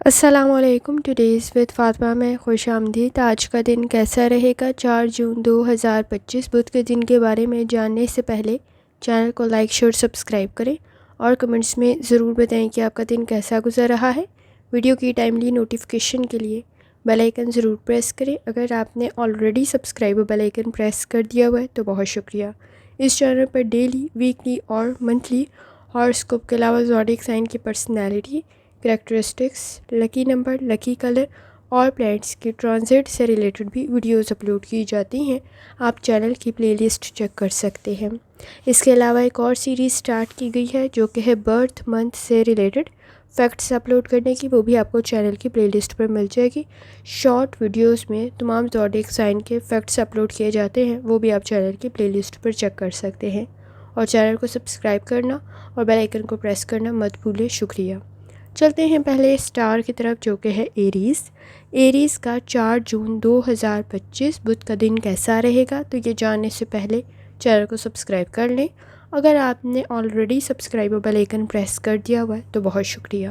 السلام علیکم. Today's with Fatima میں خوش آمدید. آج کا دن کیسا رہے گا؟ 4 جون 2025 بدھ کے دن کے بارے میں جاننے سے پہلے چینل کو لائک شیئر سبسکرائب کریں اور کمنٹس میں ضرور بتائیں کہ آپ کا دن کیسا گزر رہا ہے. ویڈیو کی ٹائملی نوٹیفیکیشن کے لیے بیل آئیکن ضرور پریس کریں. اگر آپ نے already subscribe bell icon press کر دیا ہوا ہے تو بہت شکریہ. اس چینل پر ڈیلی، ویکلی اور منتھلی ہاراسکوپ کے علاوہ زوڈیک سائن کی personality, characteristics, lucky number, lucky colour اور پلانٹس کی ٹرانزٹ سے ریلیٹڈ بھی ویڈیوز اپلوڈ کی جاتی ہیں. آپ چینل کی پلے لسٹ چیک کر سکتے ہیں. اس کے علاوہ ایک اور سیریز سٹارٹ کی گئی ہے جو کہ ہے برتھ منتھ سے ریلیٹڈ فیکٹس اپلوڈ کرنے کی. وہ بھی آپ کو چینل کی پلے لسٹ پر مل جائے گی. شارٹ ویڈیوز میں تمام زوڈیک سائن کے فیکٹس اپلوڈ کیے جاتے ہیں. وہ بھی آپ چینل کی پلے لسٹ پر چیک کر سکتے ہیں. اور چینل کو سبسکرائب کرنا اور بیل آئیکن کو پریس کرنا مت بھولیں. شکریہ. چلتے ہیں پہلے اسٹار کی طرف جو کہ ہے ایریز. ایریز کا 4 جون 2025 بدھ کا دن کیسا رہے گا؟ تو یہ جاننے سے پہلے چینل کو سبسکرائب کر لیں. اگر آپ نے already subscribe bell icon press کر دیا ہوا ہے تو بہت شکریہ.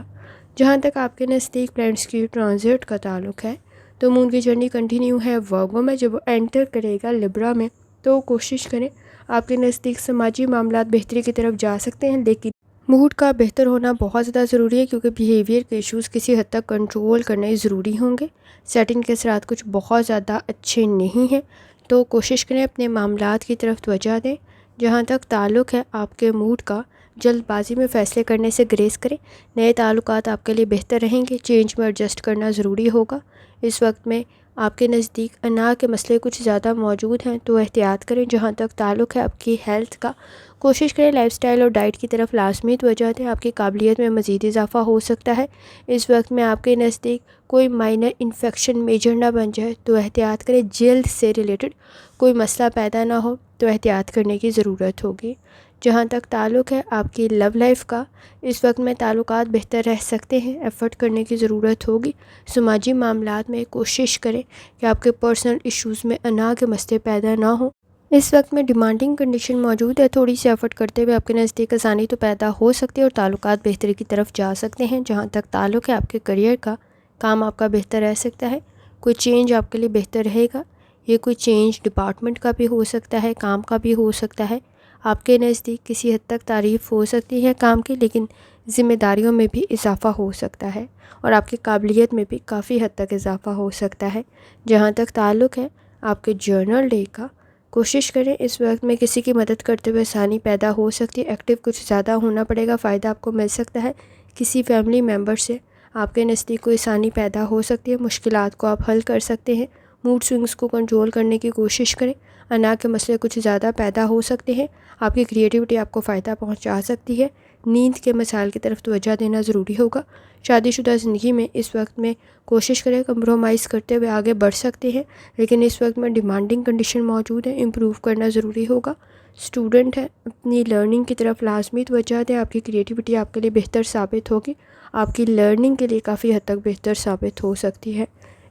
جہاں تک آپ کے نزدیک پلانٹس کی ٹرانزٹ کا تعلق ہے تو مون کی جرنی کنٹینیو ہے ورگو میں. جب وہ انٹر کرے گا لبرا میں تو کوشش کریں آپ کے نزدیک سماجی معاملات بہتری کی طرف جا سکتے ہیں، لیکن موڈ کا بہتر ہونا بہت زیادہ ضروری ہے کیونکہ بیہیویئر کے ایشوز کسی حد تک کنٹرول کرنے ضروری ہوں گے. سیٹنگ کے اثرات کچھ بہت زیادہ اچھے نہیں ہیں تو کوشش کریں اپنے معاملات کی طرف توجہ دیں. جہاں تک تعلق ہے آپ کے موڈ کا، جلد بازی میں فیصلے کرنے سے گریز کریں. نئے تعلقات آپ کے لیے بہتر رہیں گے. چینج میں ایڈجسٹ کرنا ضروری ہوگا. اس وقت میں آپ کے نزدیک انا کے مسئلے کچھ زیادہ موجود ہیں تو احتیاط کریں. جہاں تک تعلق ہے آپ کی ہیلتھ کا، کوشش کریں لائف سٹائل اور ڈائٹ کی طرف لازمی توجہ دیں. آپ کی قابلیت میں مزید اضافہ ہو سکتا ہے. اس وقت میں آپ کے نزدیک کوئی مائنر انفیکشن میجر نہ بن جائے تو احتیاط کریں. جلد سے ریلیٹڈ کوئی مسئلہ پیدا نہ ہو تو احتیاط کرنے کی ضرورت ہوگی. جہاں تک تعلق ہے آپ کی لو لائف کا، اس وقت میں تعلقات بہتر رہ سکتے ہیں. ایفرٹ کرنے کی ضرورت ہوگی. سماجی معاملات میں کوشش کریں کہ آپ کے پرسنل ایشوز میں انا کے مسئلے پیدا نہ ہوں. اس وقت میں ڈیمانڈنگ کنڈیشن موجود ہے. تھوڑی سی ایفرٹ کرتے ہوئے آپ کے نزدیک آسانی تو پیدا ہو سکتی ہے اور تعلقات بہتری کی طرف جا سکتے ہیں. جہاں تک تعلق ہے آپ کے کریئر کا، کام آپ کا بہتر رہ سکتا ہے. کوئی چینج آپ کے لیے بہتر رہے گا. یہ کوئی چینج ڈپارٹمنٹ کا بھی ہو سکتا ہے، کام کا بھی ہو سکتا ہے. آپ کے نزدیک کسی حد تک تعریف ہو سکتی ہے کام کی، لیکن ذمہ داریوں میں بھی اضافہ ہو سکتا ہے اور آپ کی قابلیت میں بھی کافی حد تک اضافہ ہو سکتا ہے. جہاں تک تعلق ہے آپ کے جرنل ڈے کا، کوشش کریں اس وقت میں کسی کی مدد کرتے ہوئے آسانی پیدا ہو سکتی ہے. ایکٹیو کچھ زیادہ ہونا پڑے گا. فائدہ آپ کو مل سکتا ہے. کسی فیملی ممبر سے آپ کے نزدیک کوئی آسانی پیدا ہو سکتی ہے. مشکلات کو آپ حل کر سکتے ہیں. موڈ سوئنگز کو کنٹرول کرنے کی کوشش کریں. انا کے مسئلے کچھ زیادہ پیدا ہو سکتے ہیں. آپ کی کریٹیوٹی آپ کو فائدہ پہنچا سکتی ہے. نیند کے مسائل کی طرف توجہ دینا ضروری ہوگا. شادی شدہ زندگی میں اس وقت میں کوشش کریں کمپرومائز کرتے ہوئے آگے بڑھ سکتے ہیں، لیکن اس وقت میں ڈیمانڈنگ کنڈیشن موجود ہے. امپروو کرنا ضروری ہوگا. اسٹوڈنٹ ہے اپنی لرننگ کی طرف لازمی توجہ دیں. آپ کی کریٹیوٹی آپ کے لیے بہتر ثابت ہوگی. آپ کی لرننگ کے لیے کافی حد تک بہتر ثابت ہو سکتی ہے.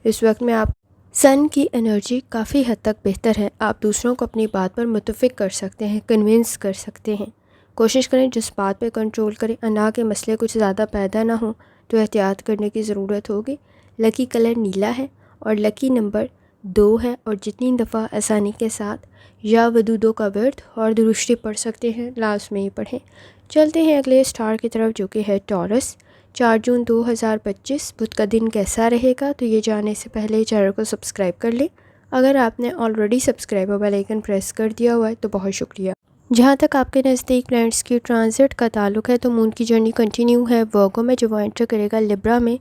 اس وقت میں آپ سن کی انرجی کافی حد تک بہتر ہے. آپ دوسروں کو اپنی بات پر متفق کر سکتے ہیں، کنونس کر سکتے ہیں. کوشش کریں جس بات پہ کنٹرول کریں. انا کے مسئلے کچھ زیادہ پیدا نہ ہوں تو احتیاط کرنے کی ضرورت ہوگی. لکی کلر نیلا ہے اور لکی نمبر 2 ہے. اور جتنی دفعہ آسانی کے ساتھ یا ودودوں کا ورد اور درشتی پڑھ سکتے ہیں لازمی پڑھیں. چلتے ہیں اگلے اسٹار کی طرف جو کہ ہے ٹورس. 4 جون 2025 بدھ کا دن کیسا رہے گا؟ تو یہ جاننے سے پہلے چینل کو سبسکرائب کر لیں. اگر آپ نے already subscribe bell icon press کر دیا ہوا ہے تو بہت شکریہ. جہاں تک آپ کے نزدیک پلانٹس کی ٹرانزٹ کا تعلق ہے تو مون کی جرنی کنٹینیو ہے ورگو میں. جب وہ انٹر کرے گا لبرا میں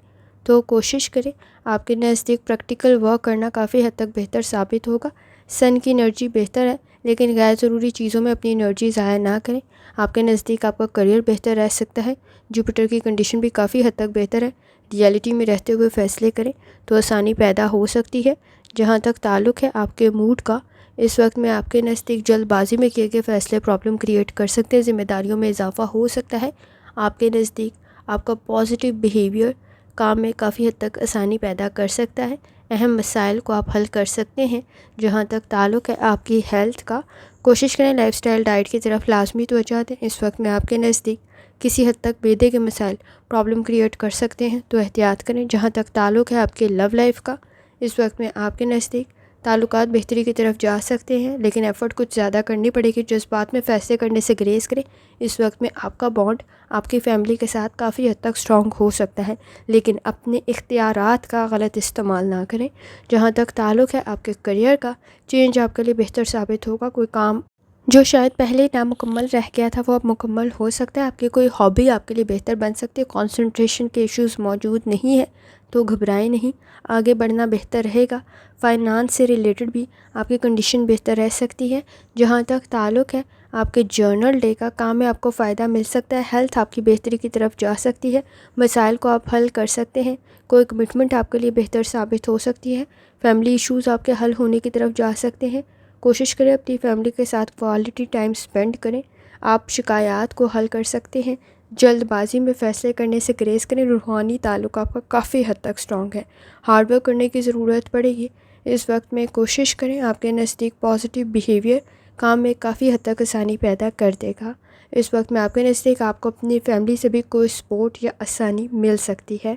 تو کوشش کریں آپ کے نزدیک پریکٹیکل ورک کرنا کافی حد تک بہتر ثابت ہوگا. سن کی انرجی بہتر ہے لیکن غیر ضروری چیزوں میں اپنی انرجی ضائع نہ کریں. آپ کے نزدیک آپ کا کریئر بہتر رہ سکتا ہے. جوپیٹر کی کنڈیشن بھی کافی حد تک بہتر ہے. ریئلٹی میں رہتے ہوئے فیصلے کریں تو آسانی پیدا ہو سکتی ہے. جہاں تک تعلق ہے آپ کے موڈ کا، اس وقت میں آپ کے نزدیک جلد بازی میں کیے گئے فیصلے پرابلم کریٹ کر سکتے ہیں. ذمہ داریوں میں اضافہ ہو سکتا ہے. آپ کے نزدیک آپ کا پازیٹیو بیہیویئر کام میں کافی حد تک آسانی پیدا کر سکتا ہے. اہم مسائل کو آپ حل کر سکتے ہیں. جہاں تک تعلق ہے آپ کی ہیلتھ کا، کوشش کریں لائف سٹائل ڈائٹ کی طرف لازمی توجہ دیں. اس وقت میں آپ کے نزدیک کسی حد تک بیدے کے مسائل پرابلم کریٹ کر سکتے ہیں، تو احتیاط کریں۔ جہاں تک تعلق ہے آپ کے لو لائف کا، اس وقت میں آپ کے نزدیک تعلقات بہتری کی طرف جا سکتے ہیں، لیکن ایفرٹ کچھ زیادہ کرنی پڑے گی۔ جذبات میں فیصلے کرنے سے گریز کریں۔ اس وقت میں آپ کا بانڈ آپ کی فیملی کے ساتھ کافی حد تک سٹرونگ ہو سکتا ہے، لیکن اپنے اختیارات کا غلط استعمال نہ کریں۔ جہاں تک تعلق ہے آپ کے کریئر کا، چینج آپ کے لیے بہتر ثابت ہوگا۔ کوئی کام جو شاید پہلے نامکمل رہ گیا تھا وہ اب مکمل ہو سکتا ہے۔ آپ کی کوئی ہابی آپ کے لیے بہتر بن سکتی ہے۔ کنسنٹریشن کے ایشوز موجود نہیں ہے تو گھبرائیں نہیں، آگے بڑھنا بہتر رہے گا۔ فائنانس سے ریلیٹڈ بھی آپ کی کنڈیشن بہتر رہ سکتی ہے۔ جہاں تک تعلق ہے آپ کے جرنل ڈے کا، کام میں آپ کو فائدہ مل سکتا ہے، ہیلتھ آپ کی بہتری کی طرف جا سکتی ہے، مسائل کو آپ حل کر سکتے ہیں، کوئی کمٹمنٹ آپ کے لیے بہتر ثابت ہو سکتی ہے، فیملی ایشوز آپ کے حل ہونے کی طرف جا سکتے ہیں۔ کوشش کریں اپنی فیملی کے ساتھ کوالٹی ٹائم سپینڈ کریں۔ آپ شکایات کو حل کر سکتے ہیں۔ جلد بازی میں فیصلے کرنے سے گریز کریں۔ روحانی تعلق آپ کا کافی حد تک سٹرونگ ہے، ہارڈ ورک کرنے کی ضرورت پڑے گی۔ اس وقت میں کوشش کریں آپ کے نزدیک پازیٹیو بیہیویئر کام میں کافی حد تک آسانی پیدا کر دے گا۔ اس وقت میں آپ کے نزدیک آپ کو اپنی فیملی سے بھی کوئی سپورٹ یا آسانی مل سکتی ہے۔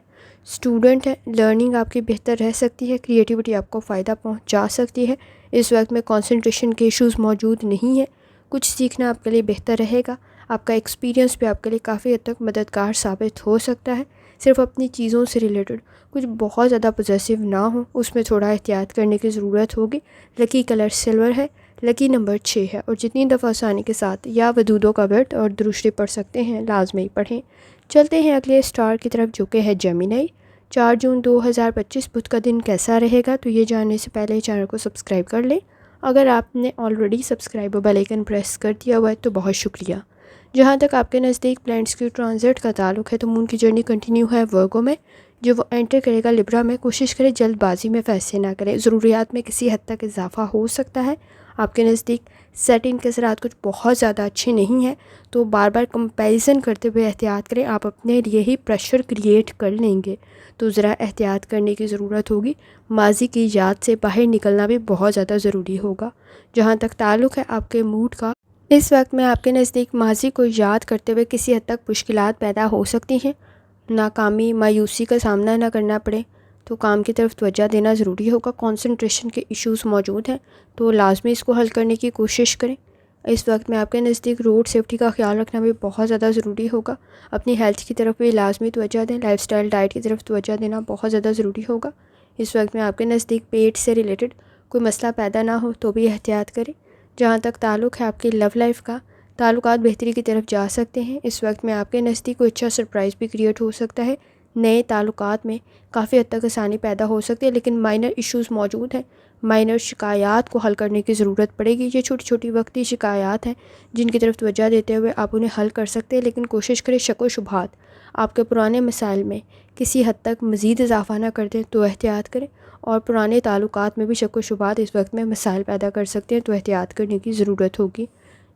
اسٹوڈنٹ ہے، لرننگ آپ کی بہتر رہ سکتی ہے، کریٹیوٹی آپ کو فائدہ پہنچا سکتی ہے۔ اس وقت میں کنسنٹریشن کے ایشوز موجود نہیں ہیں، کچھ سیکھنا آپ کے لیے بہتر رہے گا۔ آپ کا ایکسپیرینس بھی آپ کے لیے کافی حد تک مددگار ثابت ہو سکتا ہے۔ صرف اپنی چیزوں سے ریلیٹڈ کچھ بہت زیادہ پوزیسیو نہ ہوں، اس میں تھوڑا احتیاط کرنے کی ضرورت ہوگی۔ لکی کلر سلور ہے، لکی نمبر 6 ہے، اور جتنی دفعہ آسانی کے ساتھ یا ودودوں کا ورت اور درشری پڑھ سکتے ہیں لازمی پڑھیں۔ چلتے ہیں اگلے اسٹار کی طرف جو کہ ہے جیمینائی۔ 4 جون 2025 بدھ کا دن کیسا رہے گا، تو یہ جاننے سے پہلے چینل کو سبسکرائب کر لیں۔ اگر آپ نے آلریڈی سبسکرائب اور بیل آئیکن پریس کر دیا ہوا ہے تو بہت شکریہ۔ جہاں تک آپ کے نزدیک پلانٹس کی ٹرانزٹ کا تعلق ہے تو مون کی جرنی کنٹینیو ہے ورگو میں، جو وہ انٹر کرے گا لبرا میں۔ کوشش کریں جلد بازی میں فیصلے نہ کریں، ضروریات میں کسی حد تک اضافہ ہو سکتا ہے۔ آپ کے نزدیک سیٹنگ کے اثرات کچھ بہت زیادہ اچھے نہیں ہیں، تو بار بار کمپیریزن کرتے ہوئے احتیاط کریں، آپ اپنے لیے ہی پریشر کریٹ کر لیں گے، تو ذرا احتیاط کرنے کی ضرورت ہوگی۔ ماضی کی یاد سے باہر نکلنا بھی بہت زیادہ ضروری ہوگا۔ جہاں تک تعلق ہے آپ کے موڈ کا، اس وقت میں آپ کے نزدیک ماضی کو یاد کرتے ہوئے کسی حد تک مشکلات پیدا ہو سکتی ہیں، ناکامی مایوسی کا سامنا نہ کرنا پڑے تو کام کی طرف توجہ دینا ضروری ہوگا۔ کنسنٹریشن کے ایشوز موجود ہیں تو لازمی اس کو حل کرنے کی کوشش کریں۔ اس وقت میں آپ کے نزدیک روڈ سیفٹی کا خیال رکھنا بھی بہت زیادہ ضروری ہوگا۔ اپنی ہیلتھ کی طرف بھی لازمی توجہ دیں، لائف سٹائل ڈائٹ کی طرف توجہ دینا بہت زیادہ ضروری ہوگا۔ اس وقت میں آپ کے نزدیک پیٹ سے ریلیٹڈ کوئی مسئلہ پیدا نہ ہو تو بھی احتیاط کریں۔ جہاں تک تعلق ہے آپ کی لو لائف کا، تعلقات بہتری کی طرف جا سکتے ہیں۔ اس وقت میں آپ کے نزدیک کوئی اچھا سرپرائز بھی کریٹ ہو سکتا ہے۔ نئے تعلقات میں کافی حد تک آسانی پیدا ہو سکتی ہے، لیکن مائنر ایشوز موجود ہیں، مائنر شکایات کو حل کرنے کی ضرورت پڑے گی۔ یہ چھوٹی چھوٹی وقتی شکایات ہیں جن کی طرف توجہ دیتے ہوئے آپ انہیں حل کر سکتے ہیں، لیکن کوشش کریں شک و شبہات آپ کے پرانے مسائل میں کسی حد تک مزید اضافہ نہ کر دیں تو احتیاط کریں، اور پرانے تعلقات میں بھی شک و شبہات اس وقت میں مسائل پیدا کر سکتے ہیں تو احتیاط کرنے کی ضرورت ہوگی۔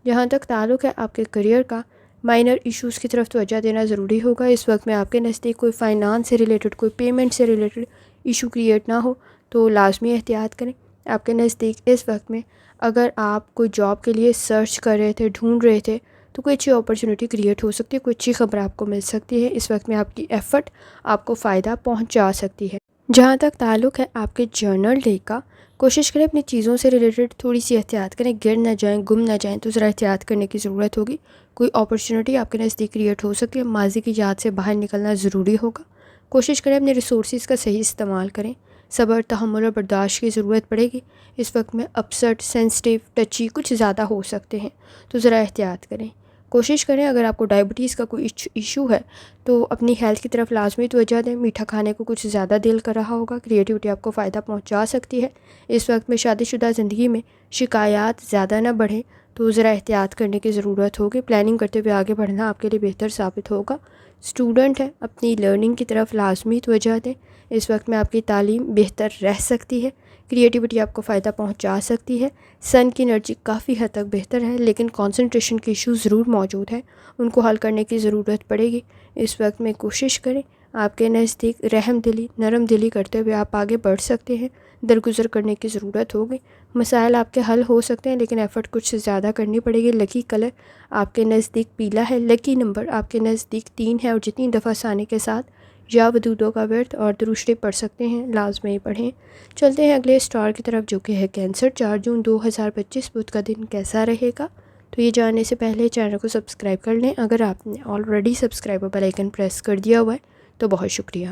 جہاں تک تعلق ہے آپ کے کریئر کا، مائنر ایشوز کی طرف توجہ دینا ضروری ہوگا۔ اس وقت میں آپ کے نزدیک کوئی فائنانس سے ریلیٹڈ، کوئی پیمنٹ سے ریلیٹڈ ایشو کریٹ نہ ہو تو لازمی احتیاط کریں۔ آپ کے نزدیک اس وقت میں اگر آپ کوئی جاب کے لیے سرچ کر رہے تھے، ڈھونڈ رہے تھے، تو کوئی اچھی اپرچونیٹی کریٹ ہو سکتی ہے، کوئی اچھی خبر آپ کو مل سکتی ہے۔ اس وقت میں آپ کی ایفرٹ آپ کو فائدہ پہنچا سکتی ہے۔ جہاں تک تعلق ہے آپ کے جرنل ڈے کا، کوشش کریں اپنی چیزوں سے ریلیٹڈ تھوڑی سی احتیاط کریں، گر نہ جائیں، گم نہ جائیں، تو ذرا احتیاط کرنے کی ضرورت ہوگی۔ کوئی اپرچونیٹی آپ کے نزدیک کریٹ ہو سکتی ہے، ماضی کی یاد سے باہر نکلنا ضروری ہوگا۔ کوشش کریں اپنے ریسورسز کا صحیح استعمال کریں، صبر، تحمل اور برداشت کی ضرورت پڑے گی۔ اس وقت میں اپسٹ، سینسٹیو، ٹچی کچھ زیادہ ہو سکتے ہیں تو ذرا احتیاط کریں۔ کوشش کریں اگر آپ کو ڈائبٹیز کا کوئی ایشو ہے تو اپنی ہیلتھ کی طرف لازمی توجہ دیں۔ میٹھا کھانے کو کچھ زیادہ دل کر رہا ہوگا، کریٹیوٹی آپ کو فائدہ پہنچا سکتی ہے۔ اس وقت میں شادی شدہ زندگی میں شکایات زیادہ نہ بڑھیں تو ذرا احتیاط کرنے کی ضرورت ہوگی۔ پلاننگ کرتے ہوئے آگے بڑھنا آپ کے لیے بہتر ثابت ہوگا۔ اسٹوڈنٹ ہے، اپنی لرننگ کی طرف لازمی توجہ دیں۔ اس وقت میں آپ کی تعلیم بہتر رہ سکتی ہے، کریٹیوٹی آپ کو فائدہ پہنچا سکتی ہے۔ سن کی انرجی کافی حد تک بہتر ہے، لیکن کنسنٹریشن کے ایشوز ضرور موجود ہیں، ان کو حل کرنے کی ضرورت پڑے گی۔ اس وقت میں کوشش کریں آپ کے نزدیک رحم دلی نرم دلی کرتے ہوئے آپ آگے بڑھ سکتے ہیں، درگزر کرنے کی ضرورت ہوگی۔ مسائل آپ کے حل ہو سکتے ہیں لیکن ایفرٹ کچھ زیادہ کرنی پڑے گی۔ لکی کلر آپ کے نزدیک پیلا ہے، لکی نمبر آپ کے نزدیک 3 ہے، اور جتنی دفعہ آسانی کے ساتھ یا ودودوں کا ورت اور درود پڑھ سکتے ہیں لازمی پڑھیں۔ چلتے ہیں اگلے اسٹار کی طرف جو کہ ہے کینسر۔ 4 جون 2025 بدھ کا دن کیسا رہے گا؟ تو یہ جاننے سے پہلے چینل کو سبسکرائب کر لیں۔ اگر آپ نے already subscribe bell icon press کر دیا ہوا ہے تو بہت شکریہ۔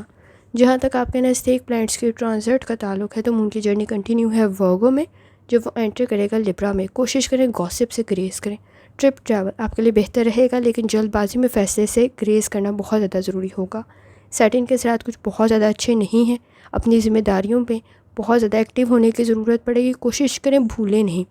جہاں تک آپ کے نزدیک پلانٹس کی ٹرانزٹ کا تعلق ہے تو مون کی جرنی کنٹینیو ہے ورگو میں، جب وہ انٹر کرے گا لبرا میں۔ کوشش کریں گوسپ سے گریز کریں۔ ٹرپ ٹریول آپ کے لیے بہتر رہے گا لیکن جلد بازی میں فیصلے سے گریز کرنا بہت زیادہ ضروری ہوگا۔ سیٹنگ کے ساتھ کچھ بہت زیادہ اچھے نہیں ہیں، اپنی ذمہ داریوں پہ بہت زیادہ ایکٹیو ہونے کی ضرورت پڑے گی۔ کوشش کریں بھولیں نہیں۔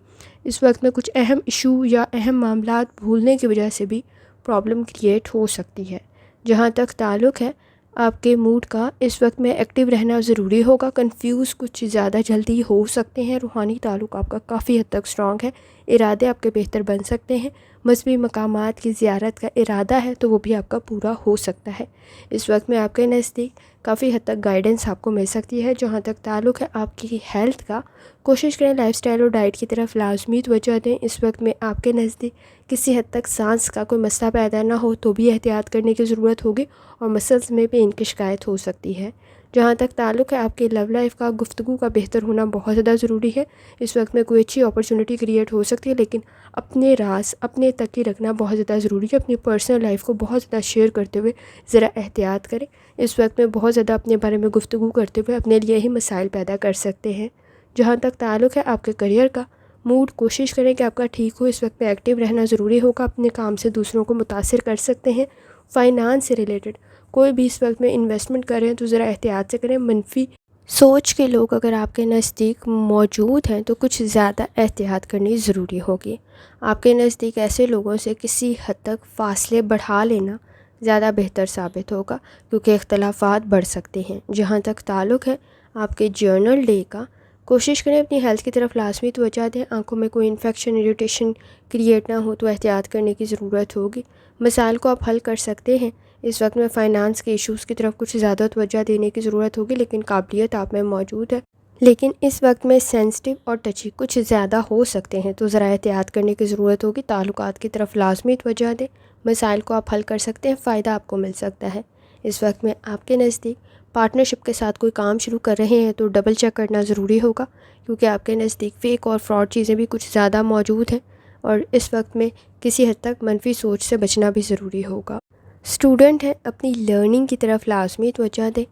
اس وقت میں کچھ اہم ایشو یا اہم معاملات بھولنے کی وجہ سے بھی پرابلم کریٹ ہو سکتی ہے۔ جہاں تک تعلق ہے آپ کے موڈ کا، اس وقت میں ایکٹیو رہنا ضروری ہوگا۔ کنفیوز کچھ زیادہ جلدی ہو سکتے ہیں۔ روحانی تعلق آپ کا کافی حد تک اسٹرانگ ہے، ارادے آپ کے بہتر بن سکتے ہیں۔ مذہبی مقامات کی زیارت کا ارادہ ہے تو وہ بھی آپ کا پورا ہو سکتا ہے۔ اس وقت میں آپ کے نزدیک کافی حد تک گائیڈنس آپ کو مل سکتی ہے۔ جہاں تک تعلق ہے آپ کی ہیلتھ کا، کوشش کریں لائف سٹائل اور ڈائٹ کی طرف لازمی توجہ دیں۔ اس وقت میں آپ کے نزدیک کسی حد تک سانس کا کوئی مسئلہ پیدا نہ ہو تو بھی احتیاط کرنے کی ضرورت ہوگی، اور مسلز میں پین کی شکایت ہو سکتی ہے۔ جہاں تک تعلق ہے آپ کی لو لائف کا، گفتگو کا بہتر ہونا بہت زیادہ ضروری ہے۔ اس وقت میں کوئی اچھی اپرچونٹی کریٹ ہو سکتی ہے لیکن اپنے راز اپنے تک ہی رکھنا بہت زیادہ ضروری ہے۔ اپنی پرسنل لائف کو بہت زیادہ شیئر کرتے ہوئے ذرا احتیاط کریں۔ اس وقت میں بہت زیادہ اپنے بارے میں گفتگو کرتے ہوئے اپنے لیے ہی مسائل پیدا کر سکتے ہیں۔ جہاں تک تعلق ہے آپ کے کریئر کا، موڈ کوشش کریں کہ آپ کا ٹھیک ہو۔ اس وقت میں ایکٹیو رہنا ضروری ہوگا، اپنے کام سے دوسروں کو متاثر کر سکتے ہیں۔ فائنانس سے ریلیٹڈ کوئی بھی اس وقت میں انویسٹمنٹ کر رہے ہیں تو ذرا احتیاط سے کریں۔ منفی سوچ کے لوگ اگر آپ کے نزدیک موجود ہیں تو کچھ زیادہ احتیاط کرنی ضروری ہوگی۔ آپ کے نزدیک ایسے لوگوں سے کسی حد تک فاصلے بڑھا لینا زیادہ بہتر ثابت ہوگا کیونکہ اختلافات بڑھ سکتے ہیں۔ جہاں تک تعلق ہے آپ کے جرنل ڈے کا، کوشش کریں اپنی ہیلتھ کی طرف لازمی توجہ دیں۔ آنکھوں میں کوئی انفیکشن اریٹیشن کریٹ نہ ہو تو احتیاط کرنے کی ضرورت ہوگی۔ مسائل کو آپ حل کر سکتے ہیں۔ اس وقت میں فائنانس کے ایشوز کی طرف کچھ زیادہ توجہ دینے کی ضرورت ہوگی لیکن قابلیت آپ میں موجود ہے، لیکن اس وقت میں سینسٹیو اور ٹچی کچھ زیادہ ہو سکتے ہیں تو ذرا احتیاط کرنے کی ضرورت ہوگی۔ تعلقات کی طرف لازمی توجہ دیں، مسائل کو آپ حل کر سکتے ہیں، فائدہ آپ کو مل سکتا ہے۔ اس وقت میں آپ کے نزدیک پارٹنرشپ کے ساتھ کوئی کام شروع کر رہے ہیں تو ڈبل چیک کرنا ضروری ہوگا کیونکہ آپ کے نزدیک فیک اور فراڈ چیزیں بھی کچھ زیادہ موجود ہیں، اور اس وقت میں کسی حد تک منفی سوچ سے بچنا بھی ضروری ہوگا۔ اسٹوڈنٹ ہیں اپنی لرننگ کی طرف لازمی توجہ دیں۔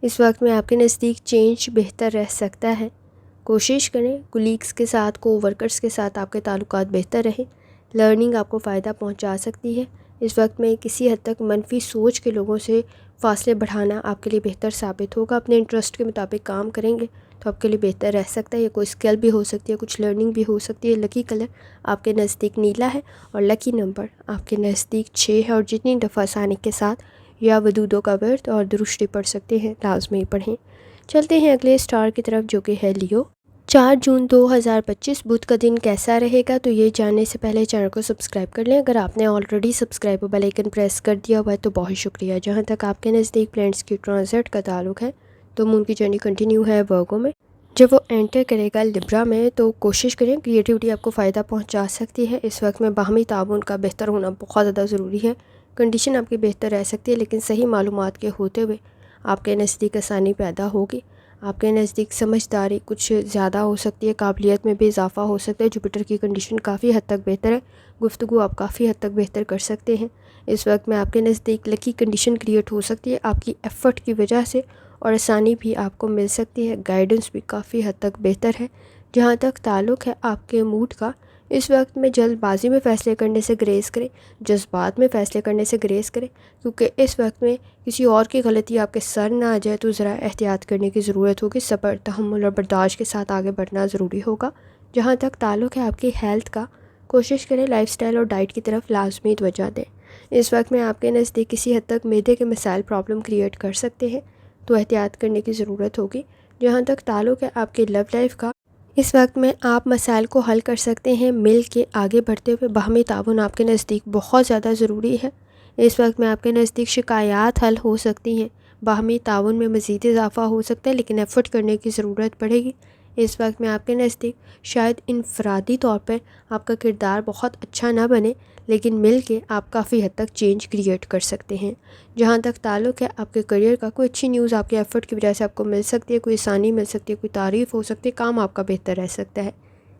اس وقت میں آپ کے نزدیک چینج بہتر رہ سکتا ہے۔ کوشش کریں کولیگس کے ساتھ، کو ورکرز کے ساتھ آپ کے تعلقات بہتر رہیں۔ لرننگ آپ کو فائدہ پہنچا سکتی ہے۔ اس وقت میں کسی حد تک منفی سوچ کے لوگوں سے فاصلے بڑھانا آپ کے لیے بہتر ثابت ہوگا۔ اپنے انٹرسٹ کے مطابق کام کریں گے تو آپ کے لیے بہتر رہ سکتا ہے۔ یہ کوئی اسکل بھی ہو سکتی ہے، کچھ لرننگ بھی ہو سکتی ہے۔ لکی کلر آپ کے نزدیک نیلا ہے، اور لکی نمبر آپ کے نزدیک 6 ہے، اور جتنی دفعہ آسانی کے ساتھ یا ودودوں کا ورت اور درود پڑھ سکتے ہیں لازمی پڑھیں۔ چلتے ہیں اگلے اسٹار کی طرف جو کہ ہے لیو۔ 4 جون 2025 بدھ کا دن کیسا رہے گا؟ تو یہ جاننے سے پہلے چینل کو سبسکرائب کر لیں۔ اگر آپ نے already subscribe bell icon press کر دیا ہوا ہے تو بہت شکریہ۔ جہاں تک آپ کے نزدیک پلانٹس کی ٹرانزٹ کا تعلق ہے تو مون کی جرنی کنٹینیو ہے ورگو میں، جب وہ انٹر کرے گا لبرا میں تو کوشش کریں، کریٹیوٹی آپ کو فائدہ پہنچا سکتی ہے۔ اس وقت میں باہمی تعاون کا بہتر ہونا بہت زیادہ ضروری ہے۔ کنڈیشن آپ کی بہتر رہ سکتی ہے لیکن صحیح معلومات کے ہوتے ہوئے آپ کے نزدیک آسانی پیدا ہوگی۔ آپ کے نزدیک سمجھداری کچھ زیادہ ہو سکتی ہے، قابلیت میں بھی اضافہ ہو سکتا ہے۔ جوپیٹر کی کنڈیشن کافی حد تک بہتر ہے، گفتگو آپ کافی حد تک بہتر کر سکتے ہیں۔ اس وقت میں آپ کے نزدیک لکی کنڈیشن کریٹ ہو سکتی ہے آپ کی ایفرٹ کی وجہ سے، اور آسانی بھی آپ کو مل سکتی ہے۔ گائیڈنس بھی کافی حد تک بہتر ہے۔ جہاں تک تعلق ہے آپ کے موڈ کا، اس وقت میں جلد بازی میں فیصلے کرنے سے گریز کریں، جذبات میں فیصلے کرنے سے گریز کریں کیونکہ اس وقت میں کسی اور کی غلطی آپ کے سر نہ آ جائے تو ذرا احتیاط کرنے کی ضرورت ہوگی۔ صبر، تحمل اور برداشت کے ساتھ آگے بڑھنا ضروری ہوگا۔ جہاں تک تعلق ہے آپ کی ہیلتھ کا، کوشش کریں لائف سٹائل اور ڈائٹ کی طرف لازمی توجہ دیں۔ اس وقت میں آپ کے نزدیک کسی حد تک معدے کے مسائل پرابلم کریٹ کر سکتے ہیں تو احتیاط کرنے کی ضرورت ہوگی۔ جہاں تک تعلق ہے آپ کی لو لائف کا، اس وقت میں آپ مسائل کو حل کر سکتے ہیں مل کے آگے بڑھتے ہوئے۔ باہمی تعاون آپ کے نزدیک بہت زیادہ ضروری ہے۔ اس وقت میں آپ کے نزدیک شکایات حل ہو سکتی ہیں، باہمی تعاون میں مزید اضافہ ہو سکتا ہے، لیکن ایفرٹ کرنے کی ضرورت پڑے گی۔ اس وقت میں آپ کے نزدیک شاید انفرادی طور پر آپ کا کردار بہت اچھا نہ بنے، لیکن مل کے آپ کافی حد تک چینج کریٹ کر سکتے ہیں۔ جہاں تک تعلق ہے آپ کے کریئر کا، کوئی اچھی نیوز آپ کے ایفرٹ کی وجہ سے آپ کو مل سکتی ہے، کوئی آسانی مل سکتی ہے، کوئی تعریف ہو سکتی ہے، کام آپ کا بہتر رہ سکتا ہے۔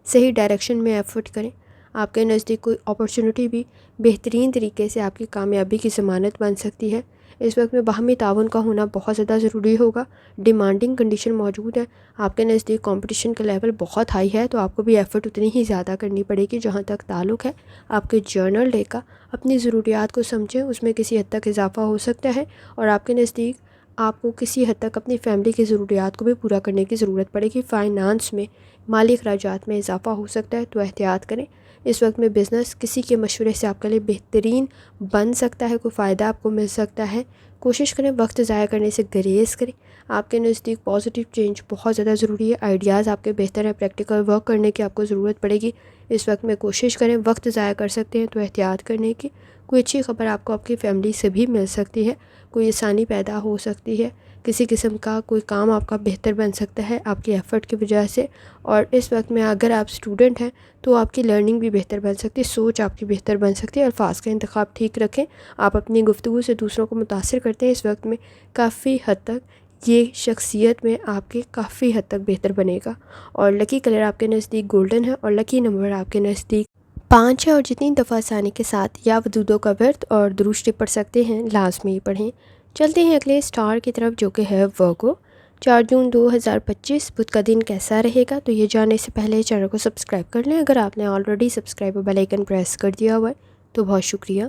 صحیح ڈائریکشن میں ایفرٹ کریں۔ آپ کے نزدیک کوئی اپرچونٹی بھی بہترین طریقے سے آپ کی کامیابی کی ضمانت بن سکتی ہے۔ اس وقت میں باہمی تعاون کا ہونا بہت زیادہ ضروری ہوگا۔ ڈیمانڈنگ کنڈیشن موجود ہے، آپ کے نزدیک کمپٹیشن کا لیول بہت ہائی ہے، تو آپ کو بھی ایفرٹ اتنی ہی زیادہ کرنی پڑے گی۔ جہاں تک تعلق ہے آپ کے جرنل ڈے کا، اپنی ضروریات کو سمجھیں، اس میں کسی حد تک اضافہ ہو سکتا ہے، اور آپ کے نزدیک آپ کو کسی حد تک اپنی فیملی کی ضروریات کو بھی پورا کرنے کی ضرورت پڑے گی۔ فائنانس میں، مالی اخراجات میں اضافہ ہو سکتا ہے، تو احتیاط کریں۔ اس وقت میں بزنس کسی کے مشورے سے آپ کے لیے بہترین بن سکتا ہے، کوئی فائدہ آپ کو مل سکتا ہے۔ کوشش کریں وقت ضائع کرنے سے گریز کریں۔ آپ کے نزدیک پازیٹیو چینج بہت زیادہ ضروری ہے، آئیڈیاز آپ کے بہتر ہیں، پریکٹیکل ورک کرنے کی آپ کو ضرورت پڑے گی۔ اس وقت میں کوشش کریں، وقت ضائع کر سکتے ہیں تو احتیاط کرنے کی۔ کوئی اچھی خبر آپ کو آپ کی فیملی سے بھی مل سکتی ہے، کوئی آسانی پیدا ہو سکتی ہے، کسی قسم کا کوئی کام آپ کا بہتر بن سکتا ہے آپ کی ایفرٹ کی وجہ سے۔ اور اس وقت میں اگر آپ اسٹوڈنٹ ہیں تو آپ کی لرننگ بھی بہتر بن سکتی ہے، سوچ آپ کی بہتر بن سکتی ہے۔ الفاظ کا انتخاب ٹھیک رکھیں، آپ اپنی گفتگو سے دوسروں کو متاثر کرتے ہیں۔ اس وقت میں کافی حد تک یہ شخصیت میں آپ کے کافی حد تک بہتر بنے گا۔ اور لکی کلر آپ کے نزدیک گولڈن ہے، اور لکی نمبر آپ کے نزدیک 5 ہے، اور جتنی دفعہ آسانی کے ساتھ یا ودودوں کا ورت اور درود شریف پڑھ سکتے ہیں لازمی پڑھیں۔ چلتے ہیں اگلے اسٹار کی طرف جو کہ ہے ورگو۔ 4 جون 2025 بدھ کا دن کیسا رہے گا؟ تو یہ جاننے سے پہلے چینل کو سبسکرائب کر لیں۔ اگر آپ نے already subscribe bell icon press کر دیا ہوا ہے تو بہت شکریہ۔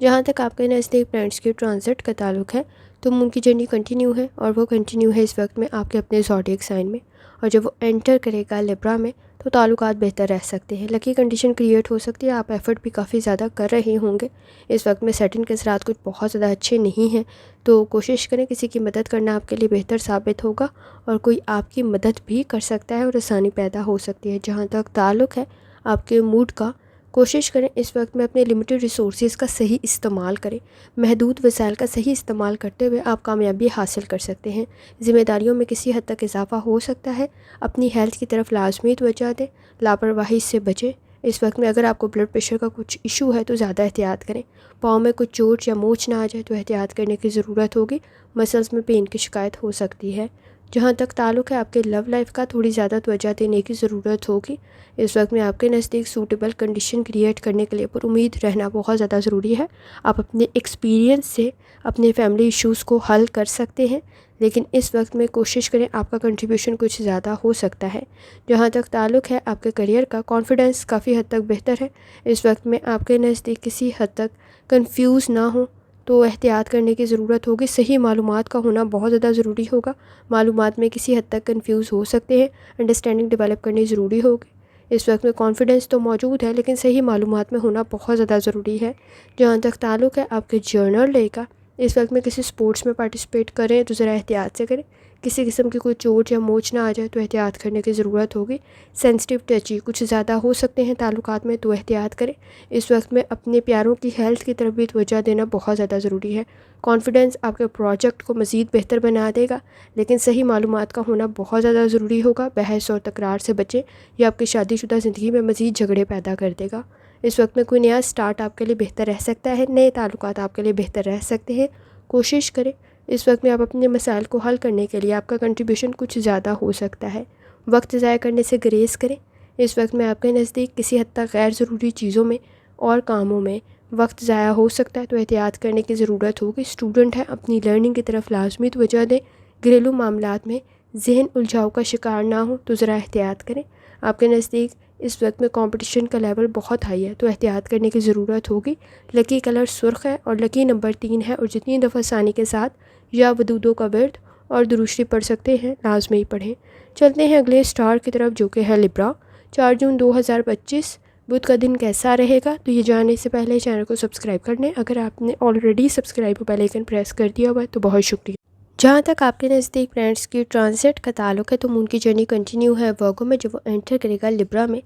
جہاں تک آپ کے نزدیک پلانٹس کے ٹرانزٹ کا تعلق ہے تو ان کی جرنی کنٹینیو ہے، اور وہ کنٹینیو ہے اس وقت میں آپ کے اپنے زوڈیک سائن میں، اور جب وہ انٹر کرے گا لیبرا میں تو تعلقات بہتر رہ سکتے ہیں۔ لکی کنڈیشن کریٹ ہو سکتی ہے، آپ ایفرٹ بھی کافی زیادہ کر رہے ہوں گے۔ اس وقت میں سیٹنگ کے اثرات کچھ بہت زیادہ اچھے نہیں ہیں، تو کوشش کریں کسی کی مدد کرنا آپ کے لیے بہتر ثابت ہوگا، اور کوئی آپ کی مدد بھی کر سکتا ہے اور آسانی پیدا ہو سکتی ہے۔ جہاں تک تعلق ہے آپ کے موڈ کا، کوشش کریں اس وقت میں اپنے لمیٹڈ ریسورسز کا صحیح استعمال کریں۔ محدود وسائل کا صحیح استعمال کرتے ہوئے آپ کامیابی حاصل کر سکتے ہیں۔ ذمہ داریوں میں کسی حد تک اضافہ ہو سکتا ہے، اپنی ہیلتھ کی طرف لازمی توجہ دیں، لاپرواہی سے بچیں۔ اس وقت میں اگر آپ کو بلڈ پریشر کا کچھ ایشو ہے تو زیادہ احتیاط کریں۔ پاؤں میں کچھ چوٹ یا موچ نہ آ جائے تو احتیاط کرنے کی ضرورت ہوگی، مسلز میں پین کی شکایت ہو سکتی ہے۔ جہاں تک تعلق ہے آپ کے لو لائف کا، تھوڑی زیادہ توجہ دینے کی ضرورت ہوگی۔ اس وقت میں آپ کے نزدیک سوٹیبل کنڈیشن کریٹ کرنے کے لیے پر امید رہنا بہت زیادہ ضروری ہے۔ آپ اپنے ایکسپیرینس سے اپنے فیملی ایشوز کو حل کر سکتے ہیں، لیکن اس وقت میں کوشش کریں آپ کا کنٹریبیوشن کچھ زیادہ ہو سکتا ہے۔ جہاں تک تعلق ہے آپ کے کریئر کا، کانفیڈنس کافی حد تک بہتر ہے۔ اس وقت میں آپ کے نزدیک کسی حد تک کنفیوز نہ ہوں تو احتیاط کرنے کی ضرورت ہوگی۔ صحیح معلومات کا ہونا بہت زیادہ ضروری ہوگا۔ معلومات میں کسی حد تک کنفیوز ہو سکتے ہیں، انڈرسٹینڈنگ ڈیولپ کرنی ضروری ہوگی۔ اس وقت میں کانفیڈنس تو موجود ہے، لیکن صحیح معلومات میں ہونا بہت زیادہ ضروری ہے۔ جہاں تک تعلق ہے آپ کے جرنل ڈے کا، اس وقت میں کسی سپورٹس میں پارٹیسپیٹ کریں تو ذرا احتیاط سے کریں۔ کسی قسم کی کوئی چوٹ یا موچ نہ آ جائے تو احتیاط کرنے کی ضرورت ہوگی۔ سینسٹیو ٹچی کچھ زیادہ ہو سکتے ہیں تعلقات میں، تو احتیاط کریں۔ اس وقت میں اپنے پیاروں کی ہیلتھ کی طرف بھی توجہ دینا بہت زیادہ ضروری ہے۔ کانفیڈنس آپ کے پروجیکٹ کو مزید بہتر بنا دے گا، لیکن صحیح معلومات کا ہونا بہت زیادہ ضروری ہوگا۔ بحث اور تکرار سے بچیں، یہ آپ کی شادی شدہ زندگی میں مزید جھگڑے پیدا کر دے گا۔ اس وقت میں کوئی نیا سٹارٹ آپ کے لیے بہتر رہ سکتا ہے، نئے تعلقات آپ کے لیے بہتر رہ سکتے ہیں۔ کوشش کریں اس وقت میں آپ اپنے مسائل کو حل کرنے کے لیے آپ کا کنٹریبیوشن کچھ زیادہ ہو سکتا ہے۔ وقت ضائع کرنے سے گریز کریں۔ اس وقت میں آپ کے نزدیک کسی حد تک غیر ضروری چیزوں میں اور کاموں میں وقت ضائع ہو سکتا ہے، تو احتیاط کرنے کی ضرورت ہوگی۔ اسٹوڈنٹ ہے، اپنی لرننگ کی طرف لازمی توجہ دیں۔ گھریلو معاملات میں ذہن الجھاؤ کا شکار نہ ہو تو ذرا احتیاط کریں۔ آپ کے نزدیک اس وقت میں کمپٹیشن کا لیول بہت ہائی ہے، تو احتیاط کرنے کی ضرورت ہوگی۔ لکی کلر سرخ ہے، اور لکی نمبر 3 ہے، اور جتنی دفعہ آسانی کے ساتھ یا ودودوں کا ورد اور درود شریف پڑھ سکتے ہیں لازمی پڑھیں۔ چلتے ہیں اگلے اسٹار کی طرف جو کہ ہے لبرا۔ 4 جون 2025 بدھ کا دن کیسا رہے گا؟ تو یہ جاننے سے پہلے چینل کو سبسکرائب کر لیں۔ اگر آپ نے already subscribe bell icon press کر دیا ہوا ہے تو بہت شکریہ۔ جہاں تک آپ کے نزدیک پلانٹس کی ٹرانزٹ کا تعلق ہے تو مون کی جرنی کنٹینیو ہے ورگو میں، جب وہ انٹر کرے گا لبرا میں۔